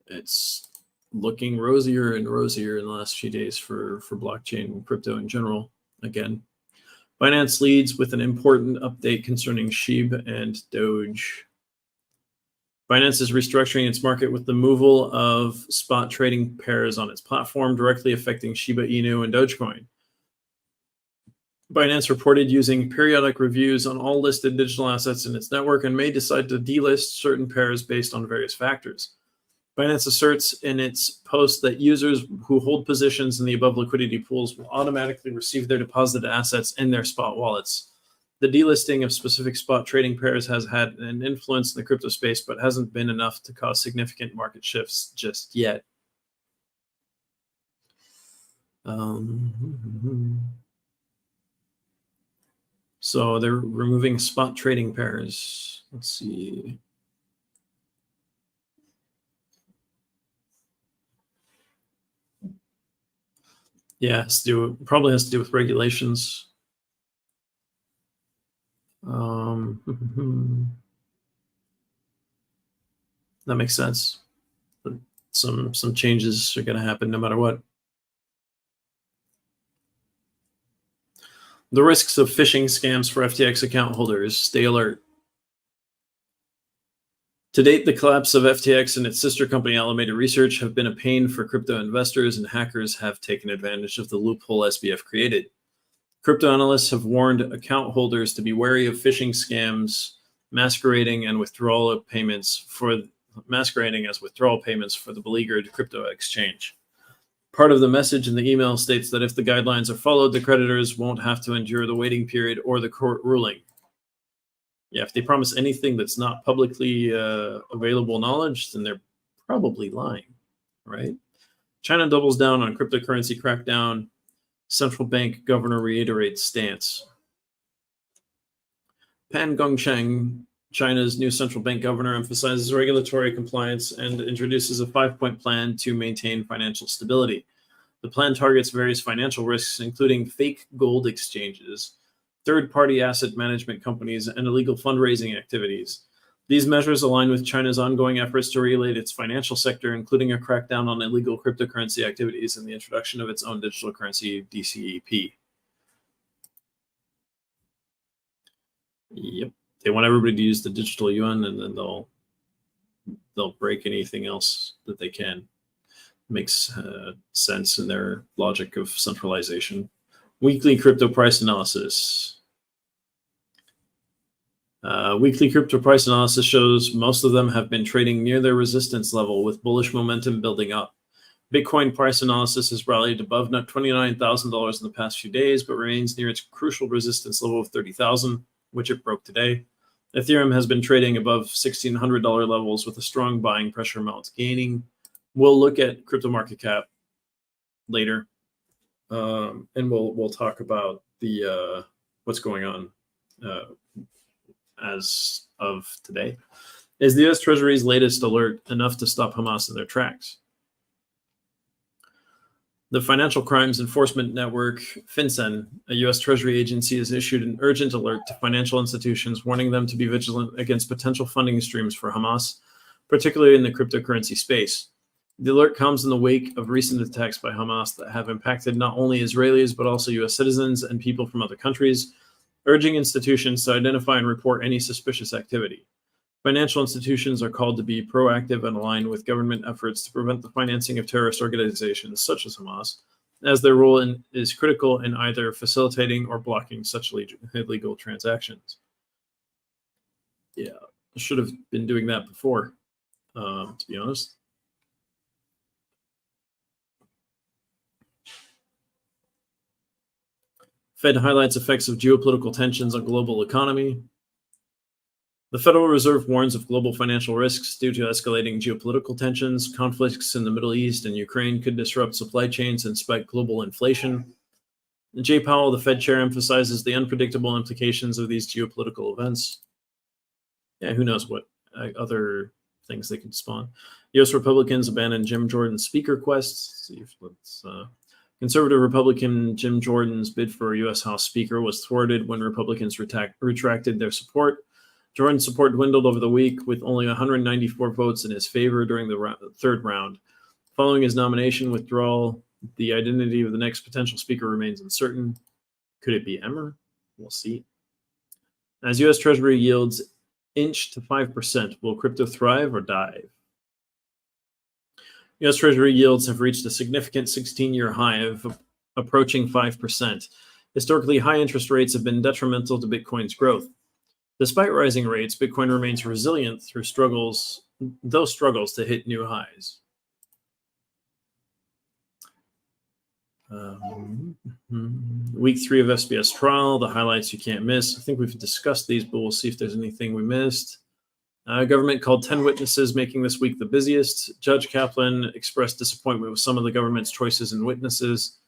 It's looking rosier and rosier in the last few days for blockchain and crypto in general. Again, Binance leads with an important update concerning SHIB and Doge. Binance is restructuring its market with the removal of spot trading pairs on its platform, directly affecting Shiba Inu and Dogecoin. Binance reported using periodic reviews on all listed digital assets in its network and may decide to delist certain pairs based on various factors. Binance asserts in its post that users who hold positions in the above liquidity pools will automatically receive their deposited assets in their spot wallets. The delisting of specific spot trading pairs has had an influence in the crypto space, but hasn't been enough to cause significant market shifts just yet. So they're removing spot trading pairs. Let's see. Yeah, probably has to do with regulations. That makes sense. Some changes are going to happen no matter what. The risks of phishing scams for FTX account holders. Stay alert. To date, the collapse of FTX and its sister company Alameda Research have been a pain for crypto investors, and hackers have taken advantage of the loophole SBF created. Crypto analysts have warned account holders to be wary of phishing scams masquerading as withdrawal payments for the beleaguered crypto exchange. Part of the message in the email states that if the guidelines are followed, the creditors won't have to endure the waiting period or the court ruling. Yeah, if they promise anything that's not publicly available knowledge, then they're probably lying, right? China doubles down on cryptocurrency crackdown. Central bank governor reiterates stance. Pan Gongcheng, China's new central bank governor, emphasizes regulatory compliance and introduces a 5-point plan to maintain financial stability. The plan targets various financial risks, including fake gold exchanges, third-party asset management companies, and illegal fundraising activities. These measures align with China's ongoing efforts to regulate its financial sector, including a crackdown on illegal cryptocurrency activities and the introduction of its own digital currency, DCEP. Yep, they want everybody to use the digital yuan, and then they'll break anything else that they can. Makes sense in their logic of centralization. Weekly crypto price analysis. Weekly crypto price analysis shows most of them have been trading near their resistance level with bullish momentum building up. Bitcoin price analysis has rallied above $29,000 in the past few days, but remains near its crucial resistance level of $30,000, which it broke today. Ethereum has been trading above $1,600 levels with a strong buying pressure amount gaining. We'll look at crypto market cap later, and we'll talk about the what's going on as of today. Is the U.S. Treasury's latest alert enough to stop Hamas in their tracks? The Financial Crimes Enforcement Network, FinCEN, a U.S. Treasury agency, has issued an urgent alert to financial institutions, warning them to be vigilant against potential funding streams for Hamas, particularly in the cryptocurrency space. The alert comes in the wake of recent attacks by Hamas that have impacted not only Israelis, but also U.S. citizens and people from other countries, urging institutions to identify and report any suspicious activity. Financial institutions are called to be proactive and aligned with government efforts to prevent the financing of terrorist organizations such as Hamas, as their role is critical in either facilitating or blocking such illegal transactions. Yeah, I should have been doing that before, to be honest. Fed highlights effects of geopolitical tensions on global economy. The Federal Reserve warns of global financial risks due to escalating geopolitical tensions. Conflicts in the Middle East and Ukraine could disrupt supply chains and spike global inflation. Jay Powell, the Fed chair, emphasizes the unpredictable implications of these geopolitical events. Yeah, who knows what other things they could spawn. U.S. Republicans abandon Jim Jordan's speaker quest. Let's see if Conservative Republican Jim Jordan's bid for U.S. House Speaker was thwarted when Republicans retracted their support. Jordan's support dwindled over the week, with only 194 votes in his favor during the third round. Following his nomination withdrawal, the identity of the next potential speaker remains uncertain. Could it be Emmer? We'll see. As U.S. Treasury yields inch to 5%, will crypto thrive or dive? U.S. Treasury yields have reached a significant 16-year high of approaching 5%. Historically, high interest rates have been detrimental to Bitcoin's growth. Despite rising rates, Bitcoin remains resilient through struggles to hit new highs. Week 3 of SBF trial, the highlights you can't miss. I think we've discussed these, but we'll see if there's anything we missed. Government called 10 witnesses, making this week the busiest. Judge Kaplan expressed disappointment with some of the government's choices in witnesses.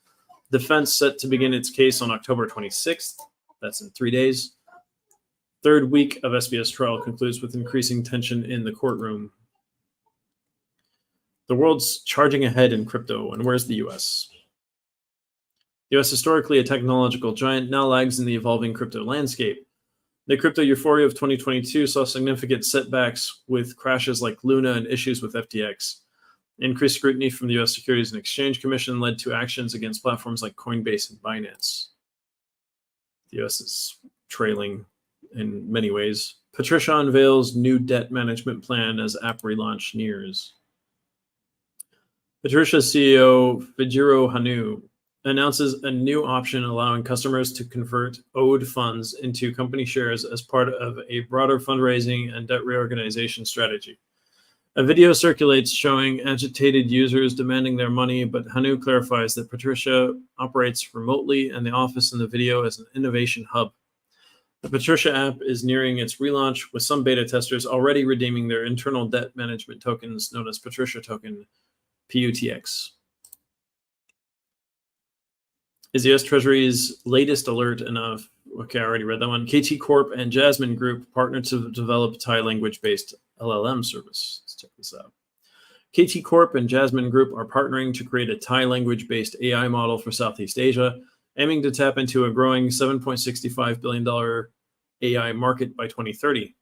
Defense set to begin its case on October 26th. That's in 3 days. Third week of SBF trial concludes with increasing tension in the courtroom. The world's charging ahead in crypto, and where's the U.S.? The U.S., historically a technological giant, now lags in the evolving crypto landscape. The crypto euphoria of 2022 saw significant setbacks with crashes like Luna and issues with FTX. Increased scrutiny from the U.S. Securities and Exchange Commission led to actions against platforms like Coinbase and Binance. The U.S. is trailing in many ways. Patricia unveils new debt management plan as app relaunch nears. Patricia's CEO, Fujiro Hanu, announces a new option allowing customers to convert owed funds into company shares as part of a broader fundraising and debt reorganization strategy. A video circulates showing agitated users demanding their money, but Hanu clarifies that Patricia operates remotely and the office in the video as an innovation hub. The Patricia app is nearing its relaunch, with some beta testers already redeeming their internal debt management tokens known as Patricia Token, PUTX. Is the U.S. Treasury's latest alert enough? Okay, I already read that one. KT Corp and Jasmine Group partnered to develop Thai language-based LLM service. Let's check this out. KT Corp and Jasmine Group are partnering to create a Thai language-based AI model for Southeast Asia, aiming to tap into a growing $7.65 billion AI market by 2030.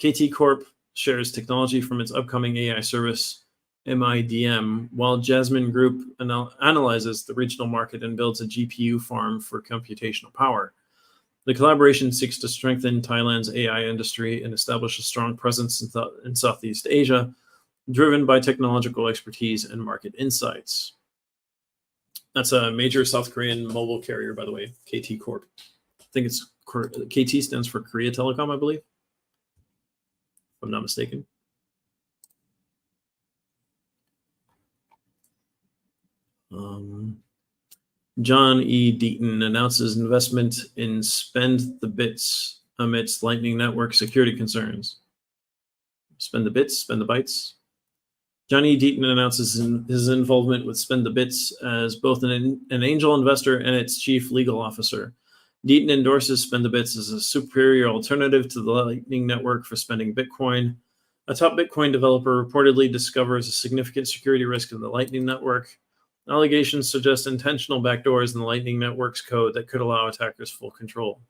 KT Corp shares technology from its upcoming AI service, MIDM, while Jasmine Group analyzes the regional market and builds a GPU farm for computational power. The collaboration seeks to strengthen Thailand's AI industry and establish a strong presence in Southeast Asia, driven by technological expertise and market insights. That's a major South Korean mobile carrier, by the way, KT Corp. I think it's KT stands for Korea Telecom, I believe, if I'm not mistaken. John E. Deaton announces investment in Spend the Bits amidst Lightning Network security concerns. Spend the Bits, Spend the Bytes. John E. Deaton announces his involvement with Spend the Bits as both an angel investor and its chief legal officer. Deaton endorses Spend the Bits as a superior alternative to the Lightning Network for spending Bitcoin. A top Bitcoin developer reportedly discovers a significant security risk in the Lightning Network. Allegations suggest intentional backdoors in the Lightning Network's code that could allow attackers full control.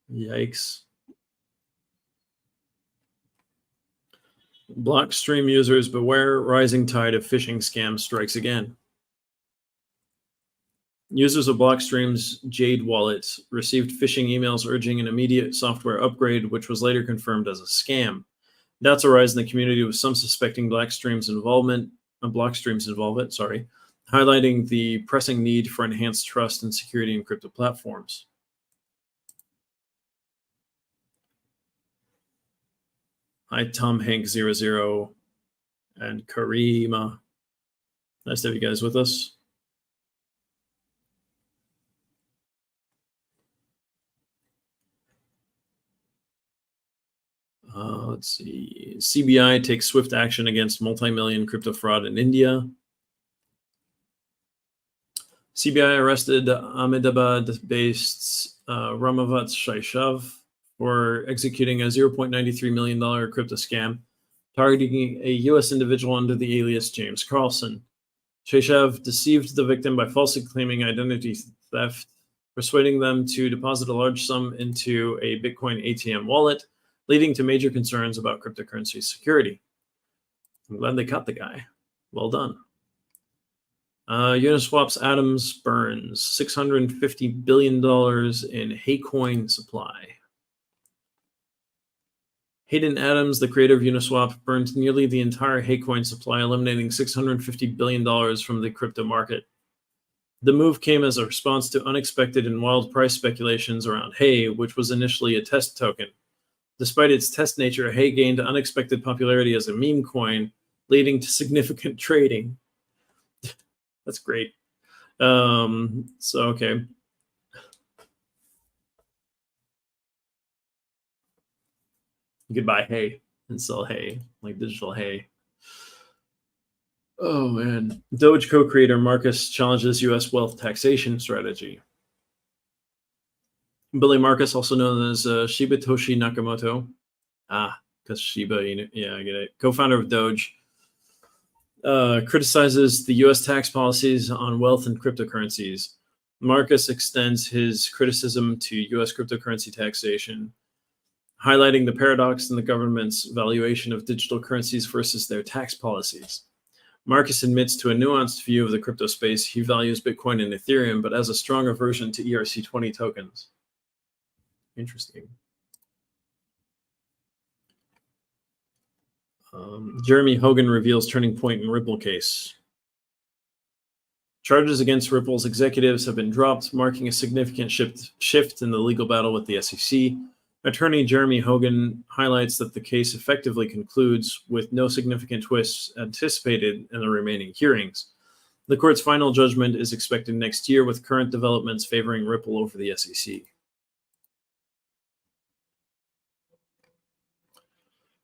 Yikes. Blockstream users beware, rising tide of phishing scams strikes again. Users of Blockstream's Jade wallet received phishing emails urging an immediate software upgrade, which was later confirmed as a scam. Doubts arise in the community, with some suspecting Blockstream's involvement, highlighting the pressing need for enhanced trust and security in crypto platforms. Hi, Tom Hank 00 and Karima. Nice to have you guys with us. Let's see. CBI takes swift action against multi-million crypto fraud in India. CBI arrested Ahmedabad-based Ramavat Shaishav for executing a $0.93 million crypto scam, targeting a U.S. individual under the alias James Carlson. Sheshev deceived the victim by falsely claiming identity theft, persuading them to deposit a large sum into a Bitcoin ATM wallet, leading to major concerns about cryptocurrency security. I'm glad they caught the guy. Well done. Uniswap's Adams burns $650 billion in Haycoin supply. Hayden Adams, the creator of Uniswap, burned nearly the entire Haycoin supply, eliminating $650 billion from the crypto market. The move came as a response to unexpected and wild price speculations around Hay, which was initially a test token. Despite its test nature, Hay gained unexpected popularity as a meme coin, leading to significant trading. That's great. Okay. You could buy hay and sell hay, like digital hay. Oh, man. Doge co-creator Marcus challenges U.S. wealth taxation strategy. Billy Marcus, also known as Shibatoshi Nakamoto. Because Shiba, yeah, I get it. Co-founder of Doge. Criticizes the U.S. tax policies on wealth and cryptocurrencies. Marcus extends his criticism to U.S. cryptocurrency taxation, highlighting the paradox in the government's valuation of digital currencies versus their tax policies. Marcus admits to a nuanced view of the crypto space. He values Bitcoin and Ethereum, but has a strong aversion to ERC-20 tokens. Interesting. Jeremy Hogan reveals turning point in Ripple case. Charges against Ripple's executives have been dropped, marking a significant shift in the legal battle with the SEC. Attorney Jeremy Hogan highlights that the case effectively concludes with no significant twists anticipated in the remaining hearings. The court's final judgment is expected next year, with current developments favoring Ripple over the SEC.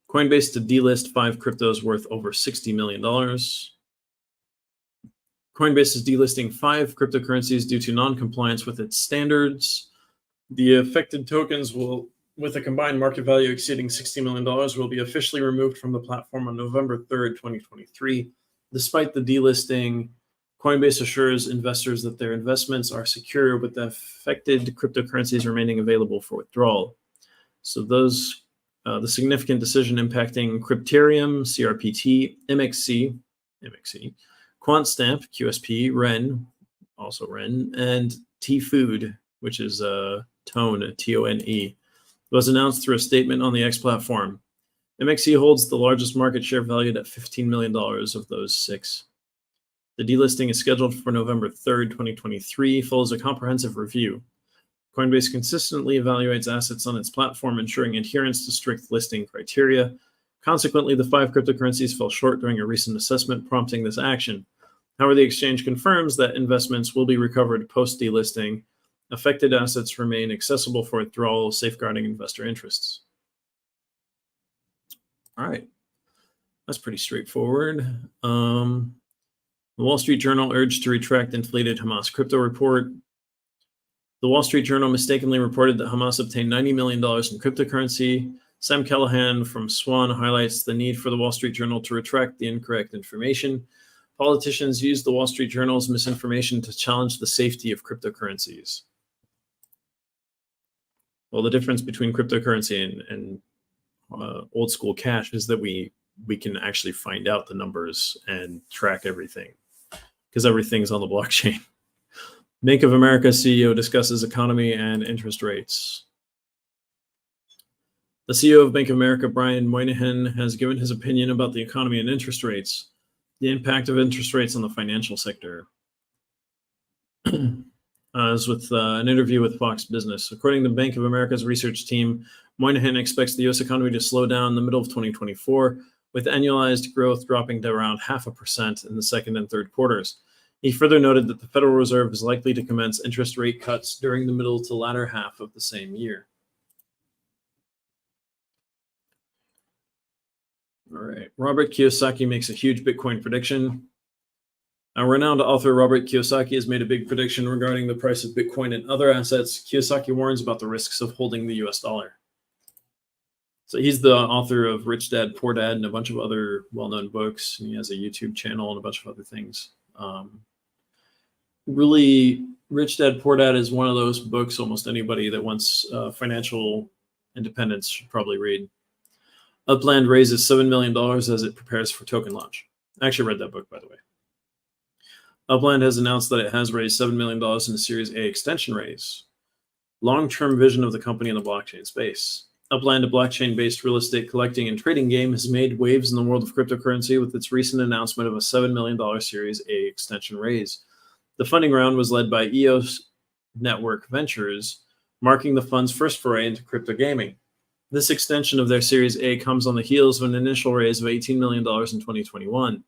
Coinbase to delist 5 cryptos worth over $60 million. Coinbase is delisting 5 cryptocurrencies due to non-compliance with its standards. The affected tokens will, with a combined market value exceeding $60 million, will be officially removed from the platform on November 3rd, 2023. Despite the delisting, Coinbase assures investors that their investments are secure, with the affected cryptocurrencies remaining available for withdrawal. So those, the significant decision impacting Crypterium, CRPT, MXC, QuantStamp, QSP, Ren, also Ren, and T-Food, which is Tone, T-O-N-E, was announced through a statement on the X platform. MXC holds the largest market share, valued at $15 million of those 6. The delisting is scheduled for November 3rd, 2023, follows a comprehensive review. Coinbase consistently evaluates assets on its platform, ensuring adherence to strict listing criteria. Consequently, the 5 cryptocurrencies fell short during a recent assessment, prompting this action. However, the exchange confirms that investments will be recovered post-delisting. Affected assets remain accessible for withdrawal, safeguarding investor interests. All right. That's pretty straightforward. The Wall Street Journal urged to retract inflated Hamas crypto report. The Wall Street Journal mistakenly reported that Hamas obtained $90 million in cryptocurrency. Sam Callahan from Swan highlights the need for the Wall Street Journal to retract the incorrect information. Politicians use the Wall Street Journal's misinformation to challenge the safety of cryptocurrencies. Well, the difference between cryptocurrency and old school cash is that we can actually find out the numbers and track everything, because everything's on the blockchain. Bank of America CEO discusses economy and interest rates. The CEO of Bank of America, Brian Moynihan, has given his opinion about the economy and interest rates, the impact of interest rates on the financial sector. As with an interview with Fox Business. According to Bank of America's research team, Moynihan expects the U.S. economy to slow down in the middle of 2024, with annualized growth dropping to around 0.5% in the second and third quarters. He further noted that the Federal Reserve is likely to commence interest rate cuts during the middle to latter half of the same year. All right. Robert Kiyosaki makes a huge Bitcoin prediction. A renowned author, Robert Kiyosaki, has made a big prediction regarding the price of Bitcoin and other assets. Kiyosaki warns about the risks of holding the US dollar. So he's the author of Rich Dad, Poor Dad, and a bunch of other well-known books. And he has a YouTube channel and a bunch of other things. Really, Rich Dad Poor Dad is one of those books almost anybody that wants financial independence should probably read. Upland raises $7 million as it prepares for token launch. I actually read that book, by the way. Upland has announced that it has raised $7 million in a Series A extension raise. Long-term vision of the company in the blockchain space. Upland, a blockchain-based real estate collecting and trading game, has made waves in the world of cryptocurrency with its recent announcement of a $7 million Series A extension raise. The funding round was led by EOS Network Ventures, marking the fund's first foray into crypto gaming. This extension of their Series A comes on the heels of an initial raise of $18 million in 2021.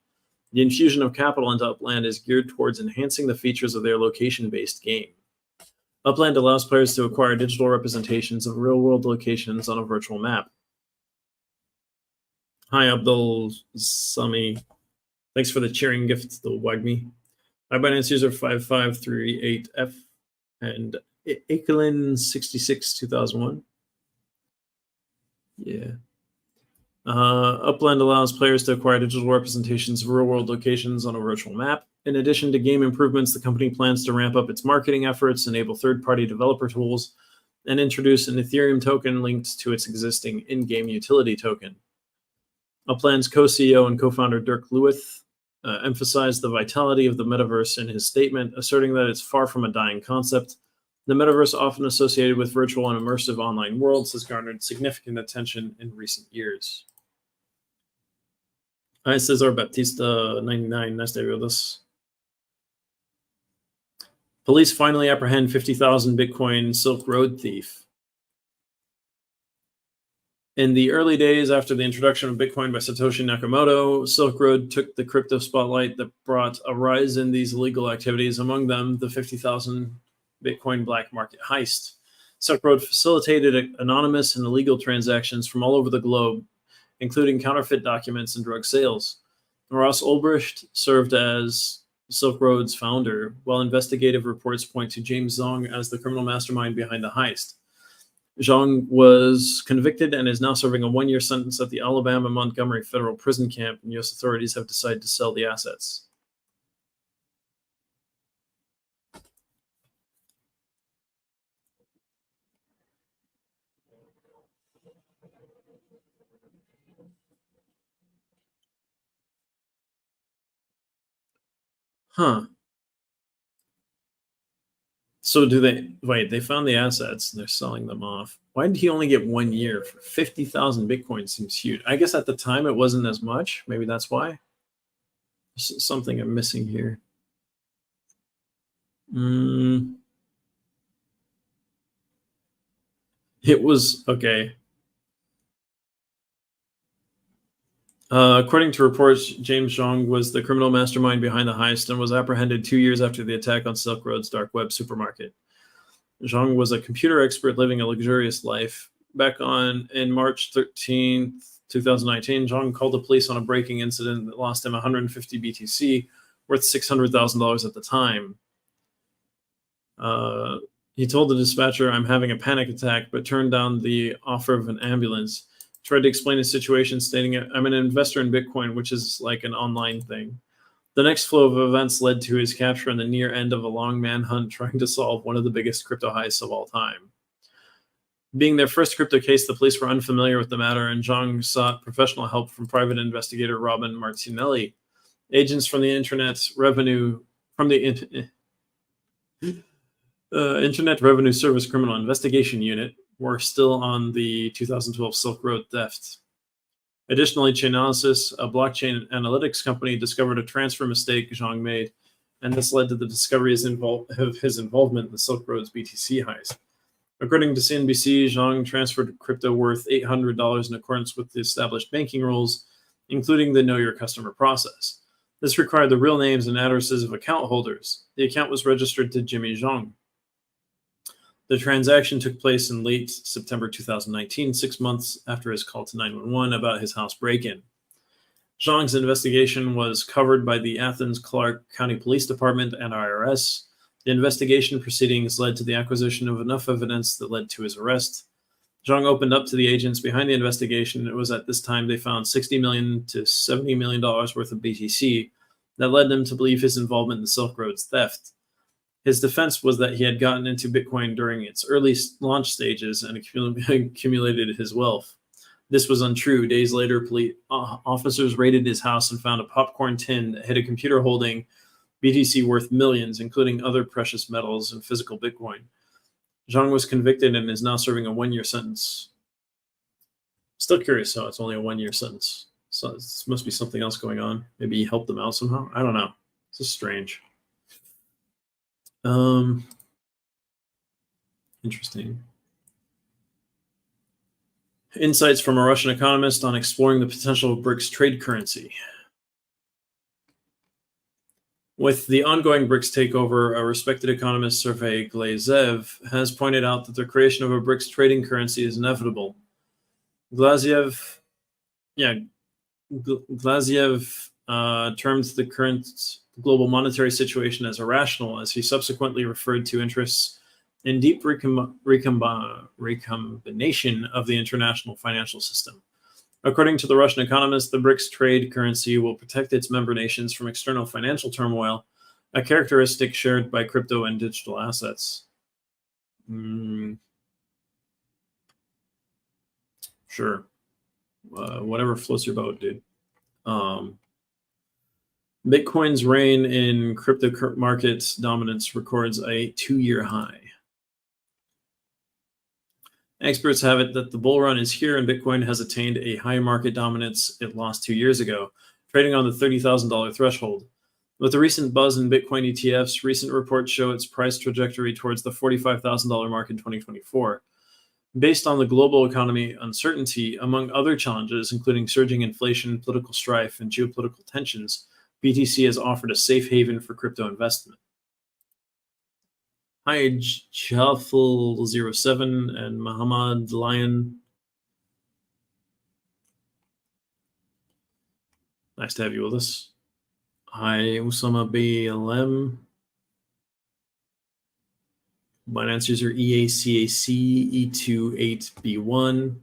The infusion of capital into Upland is geared towards enhancing the features of their location-based game. Upland allows players to acquire digital representations of real-world locations on a virtual map. Hi, Abdul Sami. Thanks for the cheering gift, the Wagme. My Binance user 5538F and Akelin662001. Yeah. Upland allows players to acquire digital representations of real-world locations on a virtual map. In addition to game improvements, the company plans to ramp up its marketing efforts, enable third-party developer tools, and introduce an Ethereum token linked to its existing in-game utility token. Upland's co-CEO and co-founder Dirk Lewith emphasized the vitality of the metaverse in his statement, asserting that it's far from a dying concept. The metaverse, often associated with virtual and immersive online worlds, has garnered significant attention in recent years. Hi, Cesar Baptista 99. Nice to have you with us. Police finally apprehend 50,000 Bitcoin Silk Road thief. In the early days after the introduction of Bitcoin by Satoshi Nakamoto, Silk Road took the crypto spotlight that brought a rise in these illegal activities, among them the 50,000 Bitcoin black market heist. Silk Road facilitated anonymous and illegal transactions from all over the globe, including counterfeit documents and drug sales. Ross Ulbricht served as Silk Road's founder, while investigative reports point to James Zhong as the criminal mastermind behind the heist. Zhong was convicted and is now serving a one-year sentence at the Alabama Montgomery Federal Prison Camp, and U.S. authorities have decided to sell the assets. Huh. So do they, wait, they found the assets and they're selling them off. Why did he only get 1 year for 50,000 Bitcoin? Seems huge. I guess at the time it wasn't as much. Maybe that's why. There's something I'm missing here. It was, okay. According to reports, James Zhong was the criminal mastermind behind the heist and was apprehended 2 years after the attack on Silk Road's dark web supermarket. Zhong was a computer expert living a luxurious life. Back in March 13th, 2019, Zhong called the police on a breaking incident that lost him 150 BTC, worth $600,000 at the time. He told the dispatcher, "I'm having a panic attack," but turned down the offer of an ambulance. Tried to explain his situation, stating, "I'm an investor in Bitcoin," which is like an online thing. The next flow of events led to his capture and the near end of a long manhunt trying to solve one of the biggest crypto heists of all time. Being their first crypto case, the police were unfamiliar with the matter, and Zhong sought professional help from private investigator Robin Martinelli. Agents from the Internet Revenue Service Criminal Investigation Unit were still on the 2012 Silk Road theft. Additionally, Chainalysis, a blockchain analytics company, discovered a transfer mistake Zhong made, and this led to the discovery of his involvement in the Silk Road's BTC heist. According to CNBC, Zhong transferred crypto worth $800 in accordance with the established banking rules, including the Know Your Customer process. This required the real names and addresses of account holders. The account was registered to Jimmy Zhong. The transaction took place in late September 2019, 6 months after his call to 911 about his house break-in. Zhong's investigation was covered by the Athens-Clarke County Police Department and IRS. The investigation proceedings led to the acquisition of enough evidence that led to his arrest. Zhong opened up to the agents behind the investigation. It was at this time they found $60 million to $70 million worth of BTC, that led him to believe his involvement in the Silk Road's theft. His defense was that he had gotten into Bitcoin during its early launch stages and accumulated his wealth. This was untrue. Days later, police officers raided his house and found a popcorn tin that hid a computer holding BTC worth millions, including other precious metals and physical Bitcoin. Zhang was convicted and is now serving a 1-year sentence. Still curious how it's only a 1-year sentence. So it must be something else going on. Maybe he helped them out somehow. I don't know. It's just strange. Interesting. Insights from a Russian economist on exploring the potential of BRICS trade currency. With the ongoing BRICS takeover, a respected economist, Sergey Glazev, has pointed out that the creation of a BRICS trading currency is inevitable. Glaziev termed the current global monetary situation as irrational, as he subsequently referred to interests in deep recombination of the international financial system. According to the Russian economist, the BRICS trade currency will protect its member nations from external financial turmoil, a characteristic shared by crypto and digital assets. Sure. Whatever floats your boat, dude. Bitcoin's reign in crypto markets dominance records a 2-year high. Experts have it that the bull run is here and Bitcoin has attained a high market dominance it lost 2 years ago, trading on the $30,000 threshold. With the recent buzz in Bitcoin ETFs, recent reports show its price trajectory towards the $45,000 mark in 2024. Based on the global economy uncertainty, among other challenges, including surging inflation, political strife, and geopolitical tensions, BTC has offered a safe haven for crypto investment. Hi, Jafel07 and Muhammad Lion. Nice to have you with us. Hi, Usama BLM. Binance user EACAC E28B1.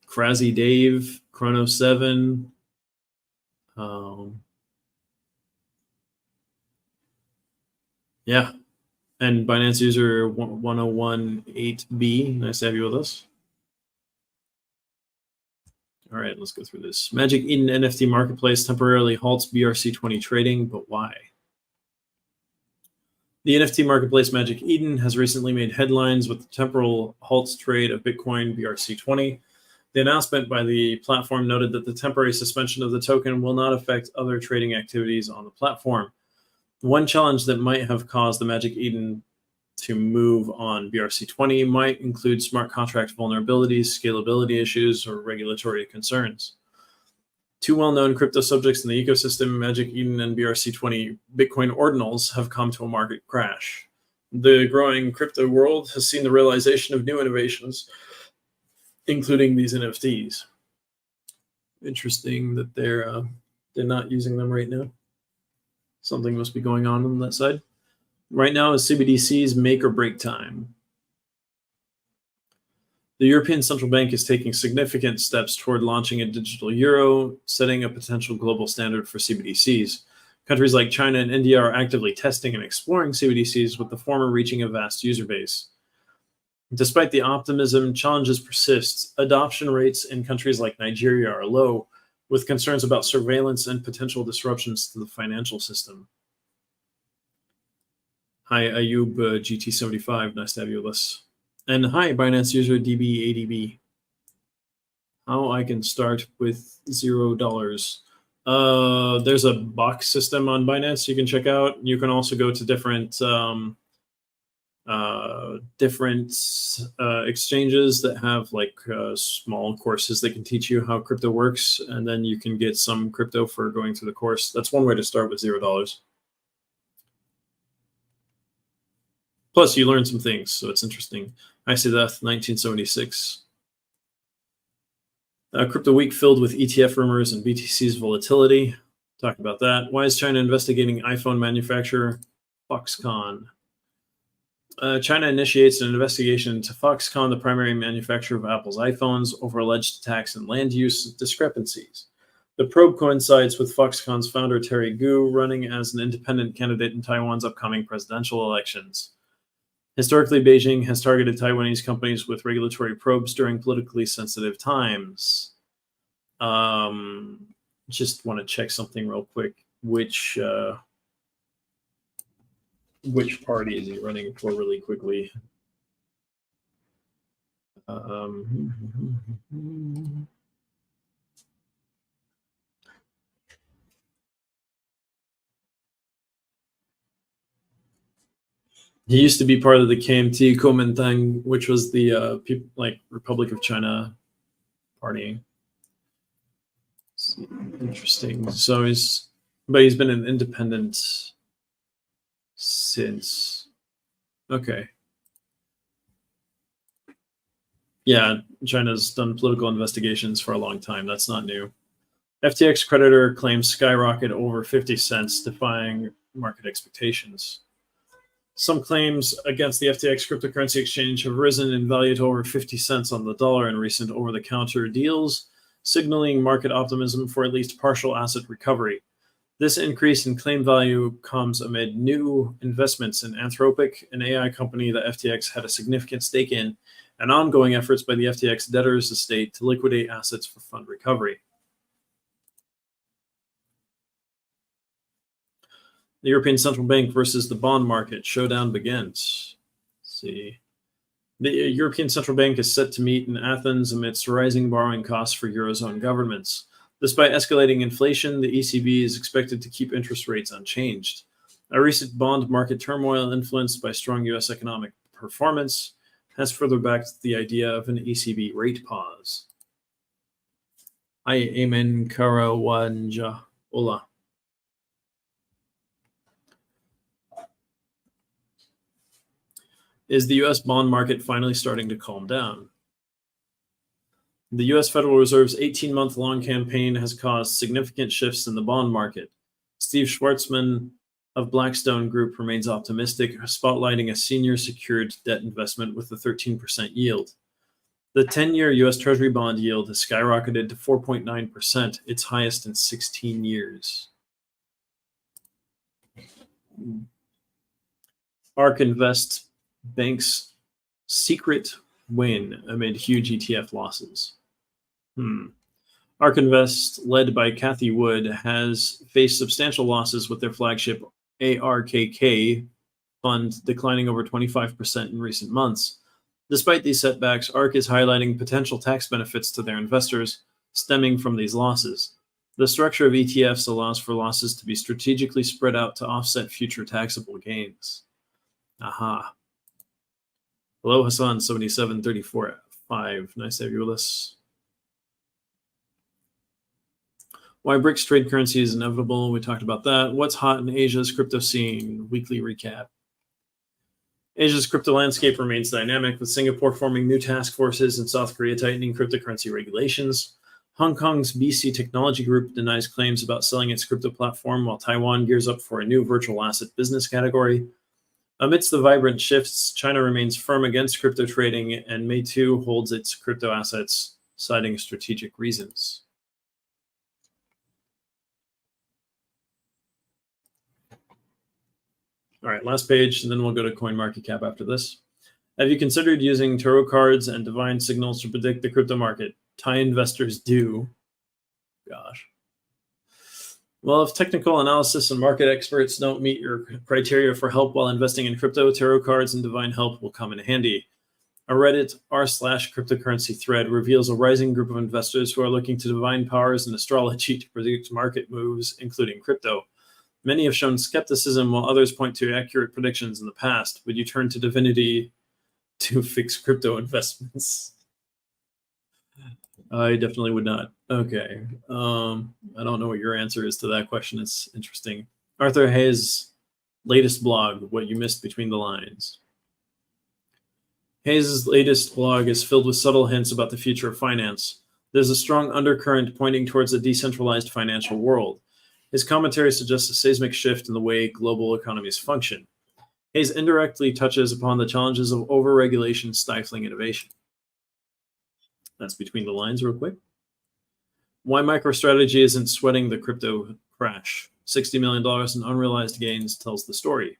Crazy Dave, Chrono7. Yeah, and Binance user 1018B. Nice to have you with us. All right, let's go through this. Magic Eden NFT marketplace temporarily halts BRC20 trading, but why? The NFT marketplace Magic Eden has recently made headlines with the temporal halt trade of Bitcoin BRC20. The announcement by the platform noted that the temporary suspension of the token will not affect other trading activities on the platform. One challenge that might have caused the Magic Eden to move on BRC20 might include smart contract vulnerabilities, scalability issues, or regulatory concerns. Two well-known crypto subjects in the ecosystem, Magic Eden and BRC20 Bitcoin ordinals, have come to a market crash. The growing crypto world has seen the realization of new innovations, including these NFTs. Interesting that they're not using them right now. Something must be going on that side. Right now is CBDC's make or break time. The European Central Bank is taking significant steps toward launching a digital euro, setting a potential global standard for CBDCs. Countries like China and India are actively testing and exploring CBDCs, with the former reaching a vast user base. Despite the optimism, challenges persist. Adoption rates in countries like Nigeria are low, with concerns about surveillance and potential disruptions to the financial system. Hi, Ayub GT75. Nice to have you with us. And hi, Binance user DB80B. How I can start with $0. There's a box system on Binance you can check out. You can also go to different exchanges that have like small courses that can teach you how crypto works, and then you can get some crypto for going through the course. That's one way to start with $0. Plus, you learn some things, so it's interesting. I see that 1976. Crypto week filled with ETF rumors and BTC's volatility. Talk about that. Why is China investigating iPhone manufacturer Foxconn? China initiates an investigation into Foxconn, the primary manufacturer of Apple's iPhones, over alleged attacks and land use discrepancies. The probe coincides with Foxconn's founder Terry Gou running as an independent candidate in Taiwan's upcoming presidential elections. Historically, Beijing has targeted Taiwanese companies with regulatory probes during politically sensitive times. Just want to check something real quick. Which party is he running for really quickly? He used to be part of the KMT Kuomintang, which was the Republic of China party. Interesting. So he's been an independent since. Okay. Yeah, China's done political investigations for a long time. That's not new. FTX creditor claims skyrocket over 50 cents, defying market expectations. Some claims against the FTX cryptocurrency exchange have risen in value to over 50 cents on the dollar in recent over-the-counter deals, signaling market optimism for at least partial asset recovery. This increase in claim value comes amid new investments in Anthropic, an AI company that FTX had a significant stake in, and ongoing efforts by the FTX debtors estate to liquidate assets for fund recovery. The European Central Bank versus the bond market. Showdown begins. Let's see. The European Central Bank is set to meet in Athens amidst rising borrowing costs for Eurozone governments. Despite escalating inflation, the ECB is expected to keep interest rates unchanged. A recent bond market turmoil influenced by strong U.S. economic performance has further backed the idea of an ECB rate pause. Amen Karawanja Ola. Is the U.S. bond market finally starting to calm down? The U.S. Federal Reserve's 18-month long campaign has caused significant shifts in the bond market. Steve Schwarzman of Blackstone Group remains optimistic, spotlighting a senior secured debt investment with a 13% yield. The 10-year U.S. Treasury bond yield has skyrocketed to 4.9%, its highest in 16 years. ARK Invest Bank's secret win amid huge ETF losses. ARK Invest, led by Cathie Wood, has faced substantial losses with their flagship ARKK fund declining over 25% in recent months. Despite these setbacks, ARK is highlighting potential tax benefits to their investors stemming from these losses. The structure of ETFs allows for losses to be strategically spread out to offset future taxable gains. Aha. Hello, Hassan 7734.5. Nice to have you with us. Why BRICS trade currency is inevitable. We talked about that. What's hot in Asia's crypto scene? Weekly recap. Asia's crypto landscape remains dynamic, with Singapore forming new task forces and South Korea tightening cryptocurrency regulations. Hong Kong's BC Technology Group denies claims about selling its crypto platform, while Taiwan gears up for a new virtual asset business category. Amidst the vibrant shifts, China remains firm against crypto trading, and May 2 holds its crypto assets, citing strategic reasons. All right, last page, and then we'll go to CoinMarketCap after this. Have you considered using tarot cards and divine signals to predict the crypto market? Thai investors do. Gosh. Well, if technical analysis and market experts don't meet your criteria for help while investing in crypto, tarot cards and divine help will come in handy. A Reddit r/cryptocurrency thread reveals a rising group of investors who are looking to divine powers and astrology to predict market moves, including crypto. Many have shown skepticism, while others point to accurate predictions in the past. Would you turn to divinity to fix crypto investments? I definitely would not. Okay. I don't know what your answer is to that question. It's interesting. Arthur Hayes' latest blog, What You Missed Between the Lines. Hayes' latest blog is filled with subtle hints about the future of finance. There's a strong undercurrent pointing towards a decentralized financial world. His commentary suggests a seismic shift in the way global economies function. Hayes indirectly touches upon the challenges of overregulation stifling innovation. That's between the lines real quick. Why MicroStrategy isn't sweating the crypto crash. $60 million in unrealized gains tells the story.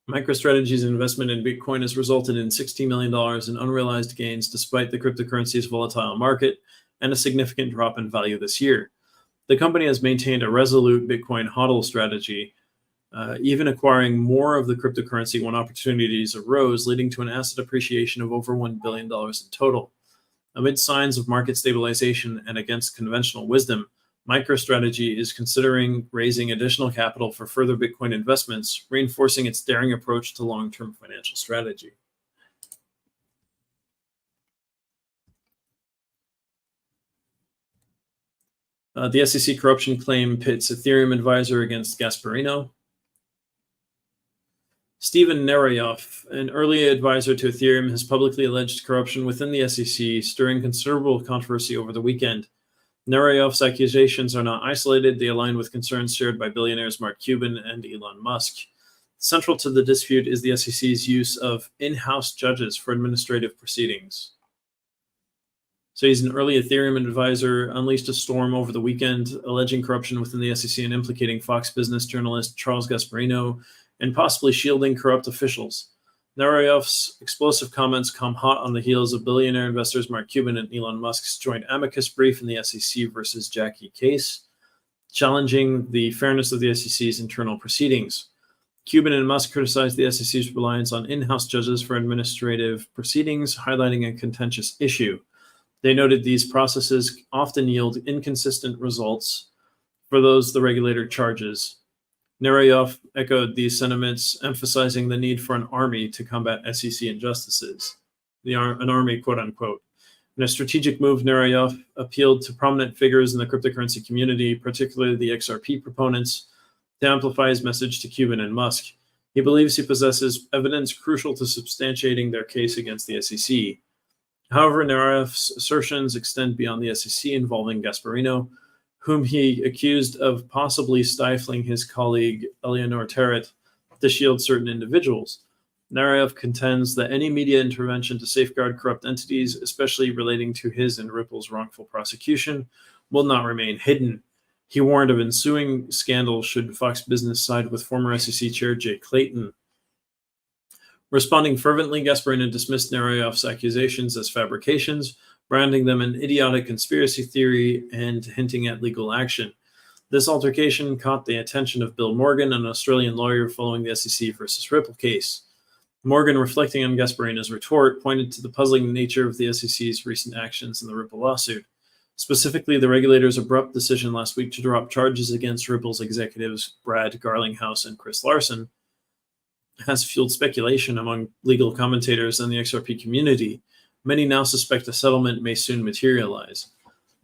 MicroStrategy's investment in Bitcoin has resulted in $60 million in unrealized gains despite the cryptocurrency's volatile market and a significant drop in value this year. The company has maintained a resolute Bitcoin hodl strategy, even acquiring more of the cryptocurrency when opportunities arose, leading to an asset appreciation of over $1 billion in total. Amid signs of market stabilization and against conventional wisdom, MicroStrategy is considering raising additional capital for further Bitcoin investments, reinforcing its daring approach to long-term financial strategy. The SEC corruption claim pits Ethereum advisor against Gasparino. Steven Narayoff, an early advisor to Ethereum, has publicly alleged corruption within the SEC, stirring considerable controversy over the weekend. Narayoff's accusations are not isolated. They align with concerns shared by billionaires Mark Cuban and Elon Musk. Central to the dispute is the SEC's use of in-house judges for administrative proceedings. So he's an early Ethereum advisor, unleashed a storm over the weekend, alleging corruption within the SEC and implicating Fox Business journalist Charles Gasparino and possibly shielding corrupt officials. Narayoff's explosive comments come hot on the heels of billionaire investors Mark Cuban and Elon Musk's joint amicus brief in the SEC versus Jackie case, challenging the fairness of the SEC's internal proceedings. Cuban and Musk criticized the SEC's reliance on in-house judges for administrative proceedings, highlighting a contentious issue. They noted these processes often yield inconsistent results for those the regulator charges. Narayoff echoed these sentiments, emphasizing the need for an army to combat SEC injustices, an army, quote unquote. In a strategic move, Narayoff appealed to prominent figures in the cryptocurrency community, particularly the XRP proponents, to amplify his message to Cuban and Musk. He believes he possesses evidence crucial to substantiating their case against the SEC. However, Narayoff's assertions extend beyond the SEC, involving Gasparino, whom he accused of possibly stifling his colleague Eleanor Terrett to shield certain individuals. Narayoff contends that any media intervention to safeguard corrupt entities, especially relating to his and Ripple's wrongful prosecution, will not remain hidden. He warned of ensuing scandal should Fox Business side with former SEC Chair Jay Clayton. Responding fervently, Gasparino dismissed Narayoff's accusations as fabrications, branding them an idiotic conspiracy theory and hinting at legal action. This altercation caught the attention of Bill Morgan, an Australian lawyer following the SEC versus Ripple case. Morgan, reflecting on Gasparino's retort, pointed to the puzzling nature of the SEC's recent actions in the Ripple lawsuit. Specifically, the regulator's abrupt decision last week to drop charges against Ripple's executives Brad Garlinghouse and Chris Larson has fueled speculation among legal commentators and the XRP community. Many now suspect a settlement may soon materialize.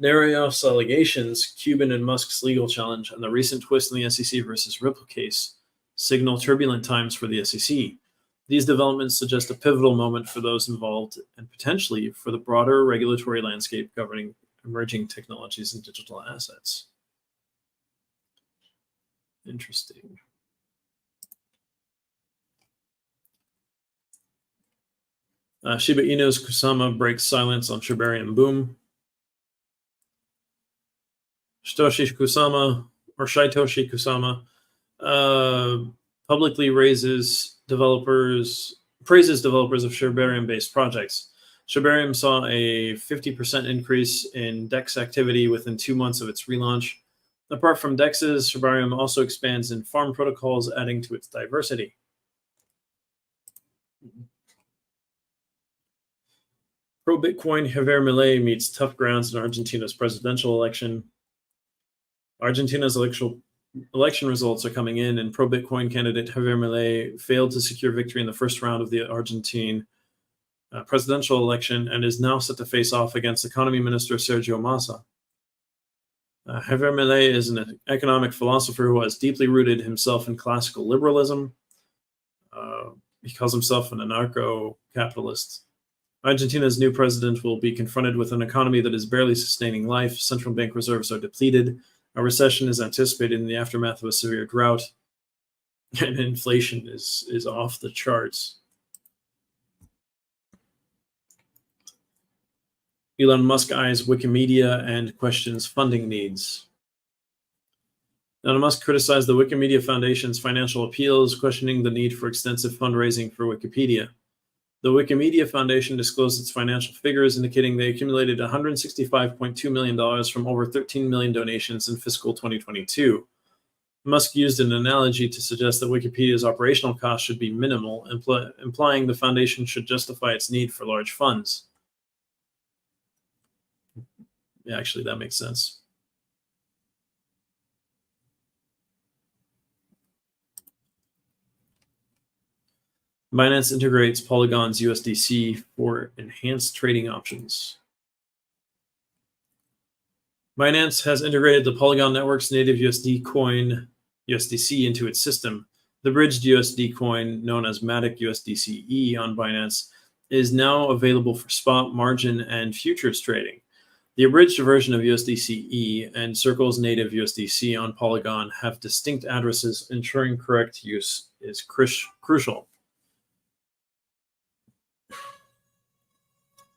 Narayoff's allegations, Cuban and Musk's legal challenge, and the recent twist in the SEC versus Ripple case signal turbulent times for the SEC. These developments suggest a pivotal moment for those involved and potentially for the broader regulatory landscape governing emerging technologies and digital assets. Interesting. Shiba Inu's Kusama breaks silence on Shibarium boom. Shitoshi Kusama publicly praises developers of Shibarium-based projects. Shibarium saw a 50% increase in DEX activity within 2 months of its relaunch. Apart from DEXs, Shibarium also expands in farm protocols, adding to its diversity. Pro-Bitcoin Javier Milei meets tough grounds in Argentina's presidential election. Argentina's election results are coming in, and pro-Bitcoin candidate Javier Milei failed to secure victory in the first round of the Argentine presidential election and is now set to face off against economy minister Sergio Massa. Javier Milei is an economic philosopher who has deeply rooted himself in classical liberalism. He calls himself an anarcho-capitalist. Argentina's new president will be confronted with an economy that is barely sustaining life. Central bank reserves are depleted. A recession is anticipated in the aftermath of a severe drought. and inflation is off the charts. Elon Musk eyes Wikimedia and questions funding needs. Elon Musk criticized the Wikimedia Foundation's financial appeals, questioning the need for extensive fundraising for Wikipedia. The Wikimedia Foundation disclosed its financial figures, indicating they accumulated $165.2 million from over 13 million donations in fiscal 2022. Musk used an analogy to suggest that Wikipedia's operational costs should be minimal, implying the foundation should justify its need for large funds. Yeah, actually, that makes sense. Binance integrates Polygon's USDC for enhanced trading options. Binance has integrated the Polygon network's native USD coin, USDC, into its system. The bridged USD coin, known as Matic USDCE on Binance, is now available for spot, margin, and futures trading. The abridged version of USDCE and Circle's native USDC on Polygon have distinct addresses, ensuring correct use is crucial.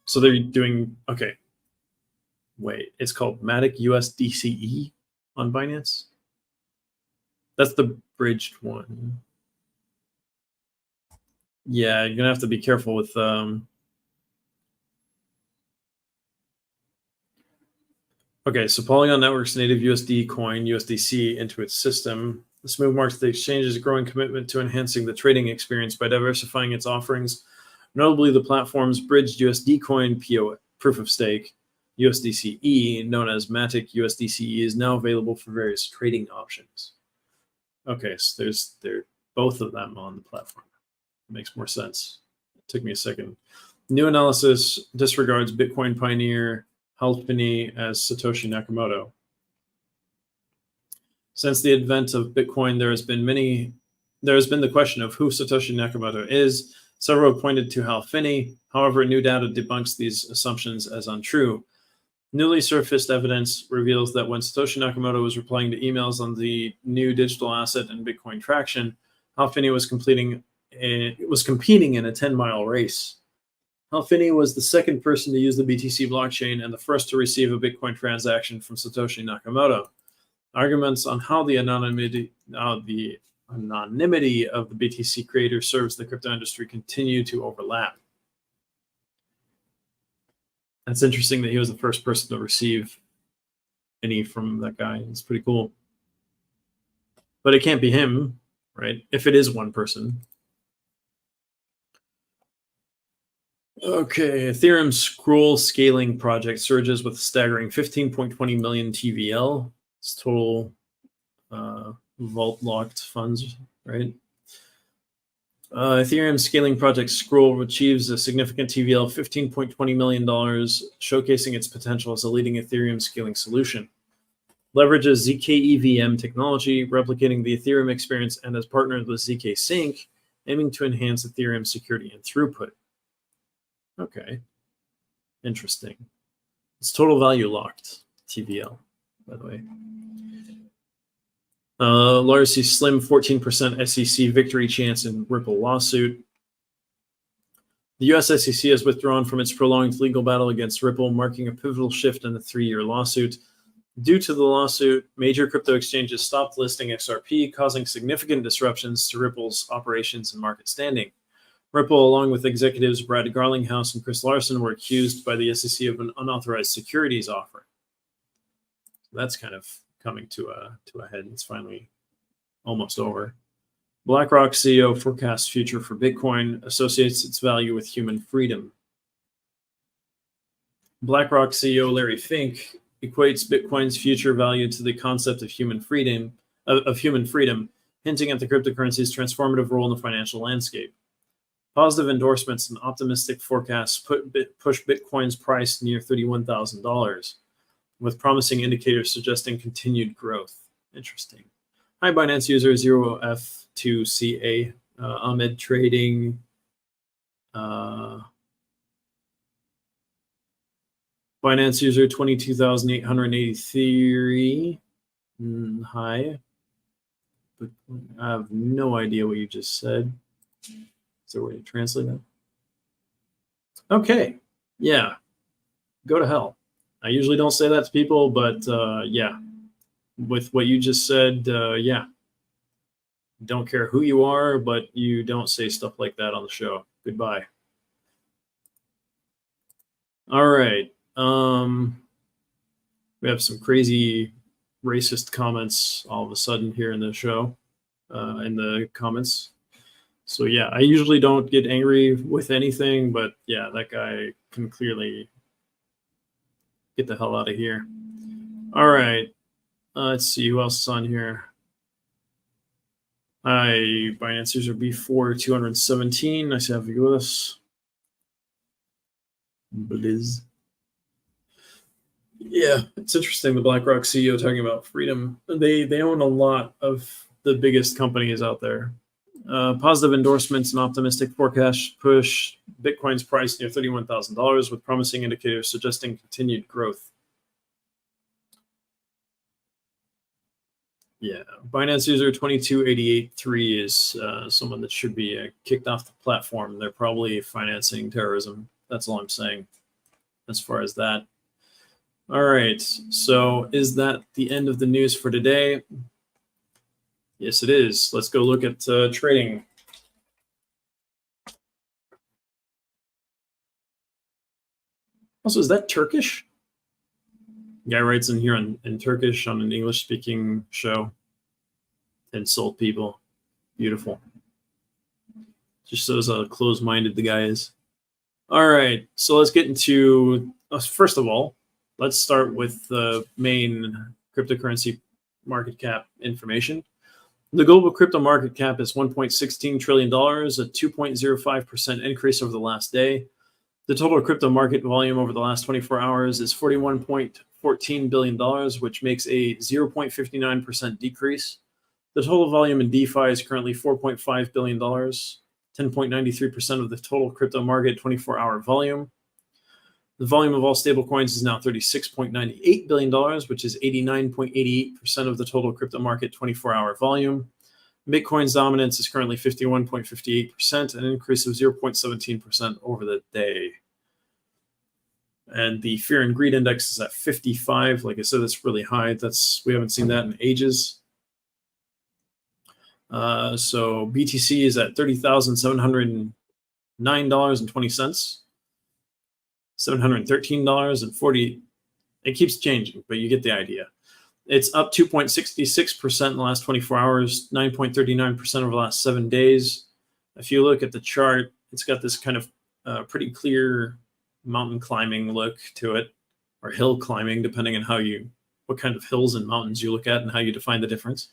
So they're doing, okay. Wait, it's called Matic USDCE on Binance? That's the bridged one. Yeah, you're going to have to be careful with... Okay, so Polygon Network's native USD coin, USDC, into its system. This move marks the exchange's growing commitment to enhancing the trading experience by diversifying its offerings. Notably, the platform's bridged USD coin, proof of stake, USDCE, known as Matic USDCE, is now available for various trading options. Okay, so there's both of them on the platform. It makes more sense. It took me a second. New analysis disregards Bitcoin pioneer Hal Finney as Satoshi Nakamoto. Since the advent of Bitcoin, there has been the question of who Satoshi Nakamoto is. Several pointed to Hal Finney. However, new data debunks these assumptions as untrue. Newly surfaced evidence reveals that when Satoshi Nakamoto was replying to emails on the new digital asset and Bitcoin traction, Hal Finney was competing in a 10-mile race. Hal Finney was the second person to use the BTC blockchain and the first to receive a Bitcoin transaction from Satoshi Nakamoto. Arguments on how the anonymity of the BTC creator serves the crypto industry continue to overlap. That's interesting that he was the first person to receive any from that guy. It's pretty cool. But it can't be him, right? If it is one person. Okay, Ethereum scroll scaling project surges with a staggering 15.20 million TVL. It's total vault locked funds, right? Ethereum scaling project Scroll achieves a significant TVL of $15.20 million, showcasing its potential as a leading Ethereum scaling solution. Leverages ZK EVM technology, replicating the Ethereum experience, and has partnered with ZK Sync, aiming to enhance Ethereum security and throughput. Okay, interesting. It's total value locked, TVL, by the way. Largely slim 14% SEC victory chance in Ripple lawsuit. The US SEC has withdrawn from its prolonged legal battle against Ripple, marking a pivotal shift in the 3-year lawsuit. Due to the lawsuit, major crypto exchanges stopped listing XRP, causing significant disruptions to Ripple's operations and market standing. Ripple, along with executives Brad Garlinghouse and Chris Larson, were accused by the SEC of an unauthorized securities offering. That's kind of coming to a head. It's finally almost over. BlackRock CEO forecasts future for Bitcoin, associates its value with human freedom. BlackRock CEO Larry Fink equates Bitcoin's future value to the concept of human freedom, hinting at the cryptocurrency's transformative role in the financial landscape. Positive endorsements and optimistic forecasts push Bitcoin's price near $31,000, with promising indicators suggesting continued growth. Interesting. Hi, Binance user 0F2CA, Ahmed Trading. Binance user 22,883. Hi. But I have no idea what you just said. Is there a way to translate that? Okay. Yeah. Go to hell. I usually don't say that to people, but yeah. With what you just said, yeah. Don't care who you are, but you don't say stuff like that on the show. Goodbye. All right. We have some crazy racist comments all of a sudden here in the show, in the comments. So yeah, I usually don't get angry with anything, but yeah, that guy can clearly get the hell out of here. All right. Let's see who else is on here. Hi, Binance user B4 217. Nice to have you with us. Blizz. Yeah, it's interesting. The BlackRock CEO talking about freedom. They own a lot of the biggest companies out there. Positive endorsements and optimistic forecast push Bitcoin's price near $31,000 with promising indicators suggesting continued growth. Yeah, Binance user 22883 is someone that should be kicked off the platform. They're probably financing terrorism. That's all I'm saying as far as that. All right, so is that the end of the news for today? Yes, it is. Let's go look at trading. Also, is that Turkish? Guy writes in here in Turkish on an English-speaking show. Insult people. Beautiful. Just shows how close-minded the guy is. All right, so let's get into, first of all, let's start with the main cryptocurrency market cap information. The global crypto market cap is $1.16 trillion, a 2.05% increase over the last day. The total crypto market volume over the last 24 hours is $41.14 billion, which makes a 0.59% decrease. The total volume in DeFi is currently $4.5 billion, 10.93% of the total crypto market 24-hour volume. The volume of all stablecoins is now $36.98 billion, which is 89.88% of the total crypto market 24-hour volume. Bitcoin's dominance is currently 51.58%, an increase of 0.17% over the day. And the fear and greed index is at 55. Like I said, that's really high. We haven't seen that in ages. So BTC is at $30,709.20. $713.40. It keeps changing, but you get the idea. It's up 2.66% in the last 24 hours, 9.39% over the last 7 days. If you look at the chart, it's got this kind of pretty clear mountain climbing look to it, or hill climbing, depending on what kind of hills and mountains you look at and how you define the difference.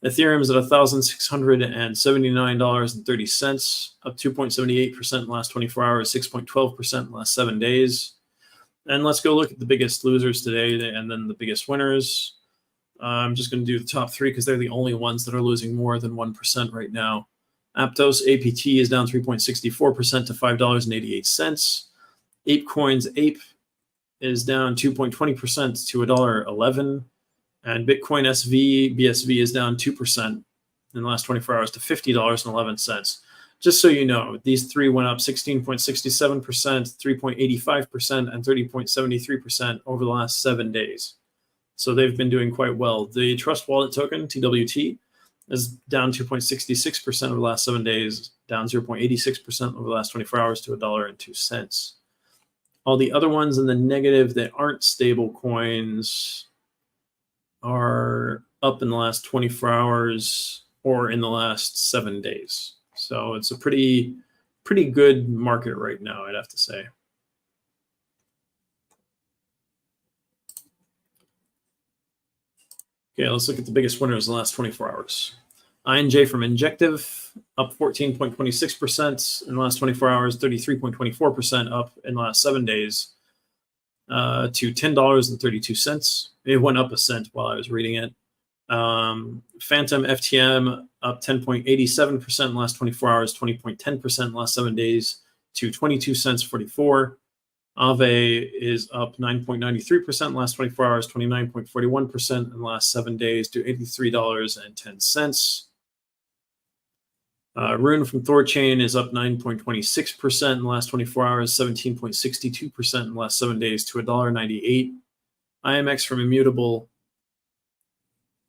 Ethereum is at $1,679.30, up 2.78% in the last 24 hours, 6.12% in the last 7 days. And let's go look at the biggest losers today and then the biggest winners. I'm just going to do the top three because they're the only ones that are losing more than 1% right now. Aptos APT is down 3.64% to $5.88. ApeCoin's Ape is down 2.20% to $1.11. And Bitcoin BSV is down 2% in the last 24 hours to $50.11. Just so you know, these three went up 16.67%, 3.85%, and 30.73% over the last 7 days. So they've been doing quite well. The Trust Wallet token, TWT, is down 2.66% over the last 7 days, down 0.86% over the last 24 hours to $1.02. All the other ones in the negative that aren't stable coins are up in the last 24 hours or in the last 7 days. So it's a pretty good market right now, I'd have to say. Okay, let's look at the biggest winners in the last 24 hours. INJ from Injective, up 14.26% in the last 24 hours, 33.24% up in the last 7 days to $10.32. It went up a cent while I was reading it. Phantom FTM up 10.87% in the last 24 hours, 20.10% in the last 7 days to 22 cents 44. Aave is up 9.93% in the last 24 hours, 29.41% in the last 7 days to $83.10. Rune from Thorchain is up 9.26% in the last 24 hours, 17.62% in the last 7 days to $1.98. IMX from Immutable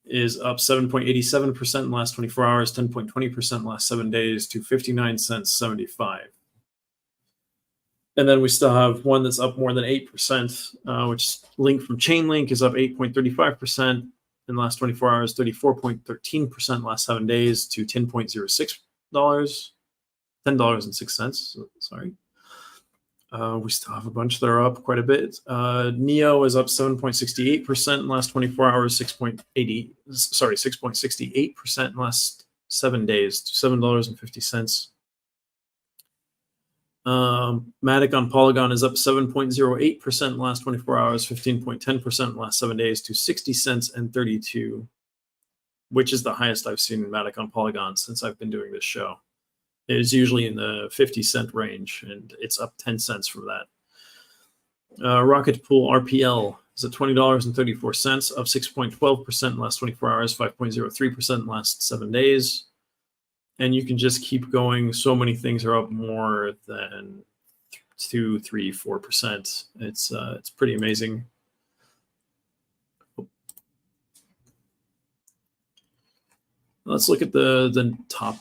is up 7.87% in the last 24 hours, 10.20% in the last 7 days to 59 cents 75. And then we still have one that's up more than 8%, which is Link from Chainlink is up 8.35% in the last 24 hours, 34.13% in the last 7 days to $10.06, $10.06. Sorry. We still have a bunch that are up quite a bit. Neo is up 7.68% in the last 24 hours, 6.68% in the last 7 days to $7.50. Matic on Polygon is up 7.08% in the last 24 hours, 15.10% in the last 7 days to 60 cents and 32, which is the highest I've seen in Matic on Polygon since I've been doing this show. It is usually in the 50-cent range, and it's up 10 cents from that. Rocket Pool RPL is at $20.34, up 6.12% in the last 24 hours, 5.03% in the last 7 days. And you can just keep going. So many things are up more than 2, 3, 4%. It's pretty amazing. Let's look at the top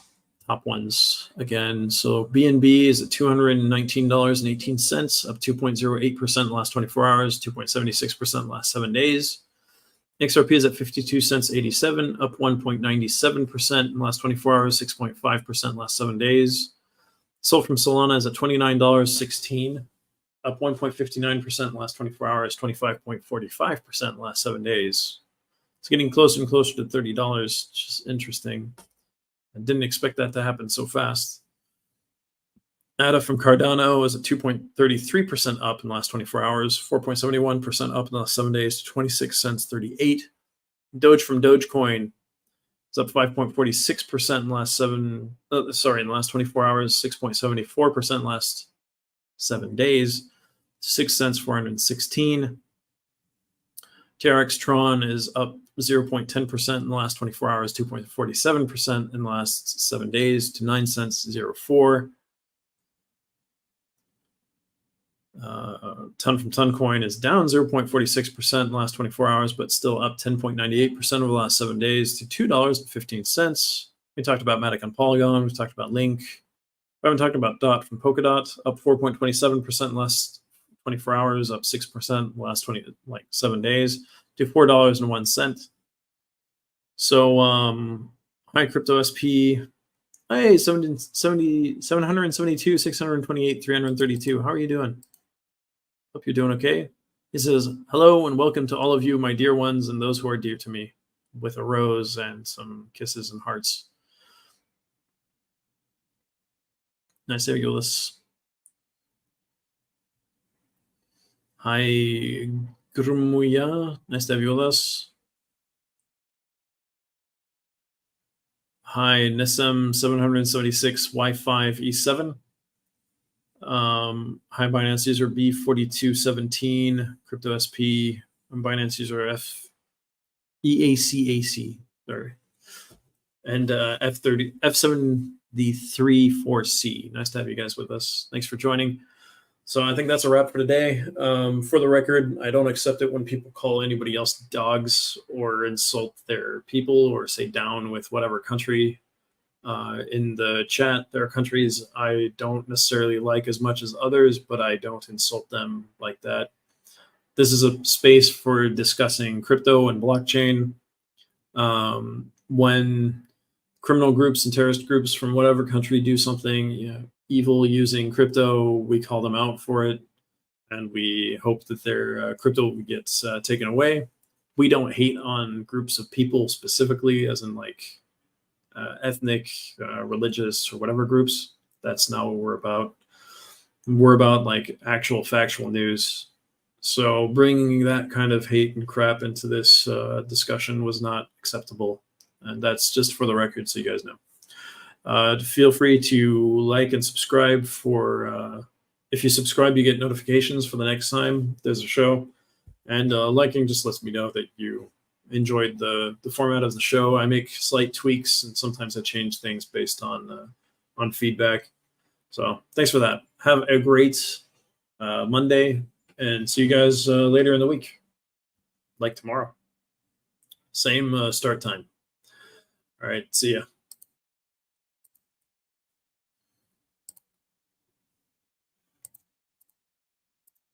ones again. So BNB is at $219.18, up 2.08% in the last 24 hours, 2.76% in the last 7 days. XRP is at 52 cents 87, up 1.97% in the last 24 hours, 6.5% in the last 7 days. Sold from Solana is at $29.16, up 1.59% in the last 24 hours, 25.45% in the last 7 days. It's getting closer and closer to $30, which is interesting. I didn't expect that to happen so fast. ADA from Cardano is at 2.33% up in the last 24 hours, 4.71% up in the last 7 days to 26 cents 38. Doge from Dogecoin is up 5.46% in the last in the last 24 hours, 6.74% in the last 7 days, 6 cents 416. TRX Tron is up 0.10% in the last 24 hours, 2.47% in the last 7 days to 9 cents 04. Ton from Toncoin is down 0.46% in the last 24 hours, but still up 10.98% over the last 7 days to $2.15. We talked about Matic on Polygon. We talked about Link. We haven't talked about Dot from Polkadot, up 4.27% in the last 24 hours, up 6% in the last 7 days to $4.01. So, hi, Crypto SP. Hey, 772, 628, 332. How are you doing? Hope you're doing okay. He says, hello and welcome to all of you, my dear ones, and those who are dear to me, with a rose and some kisses and hearts. Nice to have you with us. Hi, Grumuya. Nice to have you with us. Hi, Nisem 776 Y5 E7. Hi, Binance user B4217, Crypto SP, and Binance user EACAC. Sorry. And F734C. Nice to have you guys with us. Thanks for joining. So I think that's a wrap for today. For the record, I don't accept it when people call anybody else dogs or insult their people or say down with whatever country. In the chat, there are countries I don't necessarily like as much as others, but I don't insult them like that. This is a space for discussing crypto and blockchain. When criminal groups and terrorist groups from whatever country do something evil using crypto, we call them out for it, and we hope that their crypto gets taken away. We don't hate on groups of people specifically, as in like ethnic, religious, or whatever groups. That's not what we're about. We're about like actual factual news. So bringing that kind of hate and crap into this discussion was not acceptable. And that's just for the record, so you guys know. Feel free to like and subscribe for If you subscribe, you get notifications for the next time there's a show. And liking just lets me know that you enjoyed the format of the show. I make slight tweaks, and sometimes I change things based on feedback. So thanks for that. Have a great Monday, and see you guys later in the week, like tomorrow. Same start time. All right, see ya.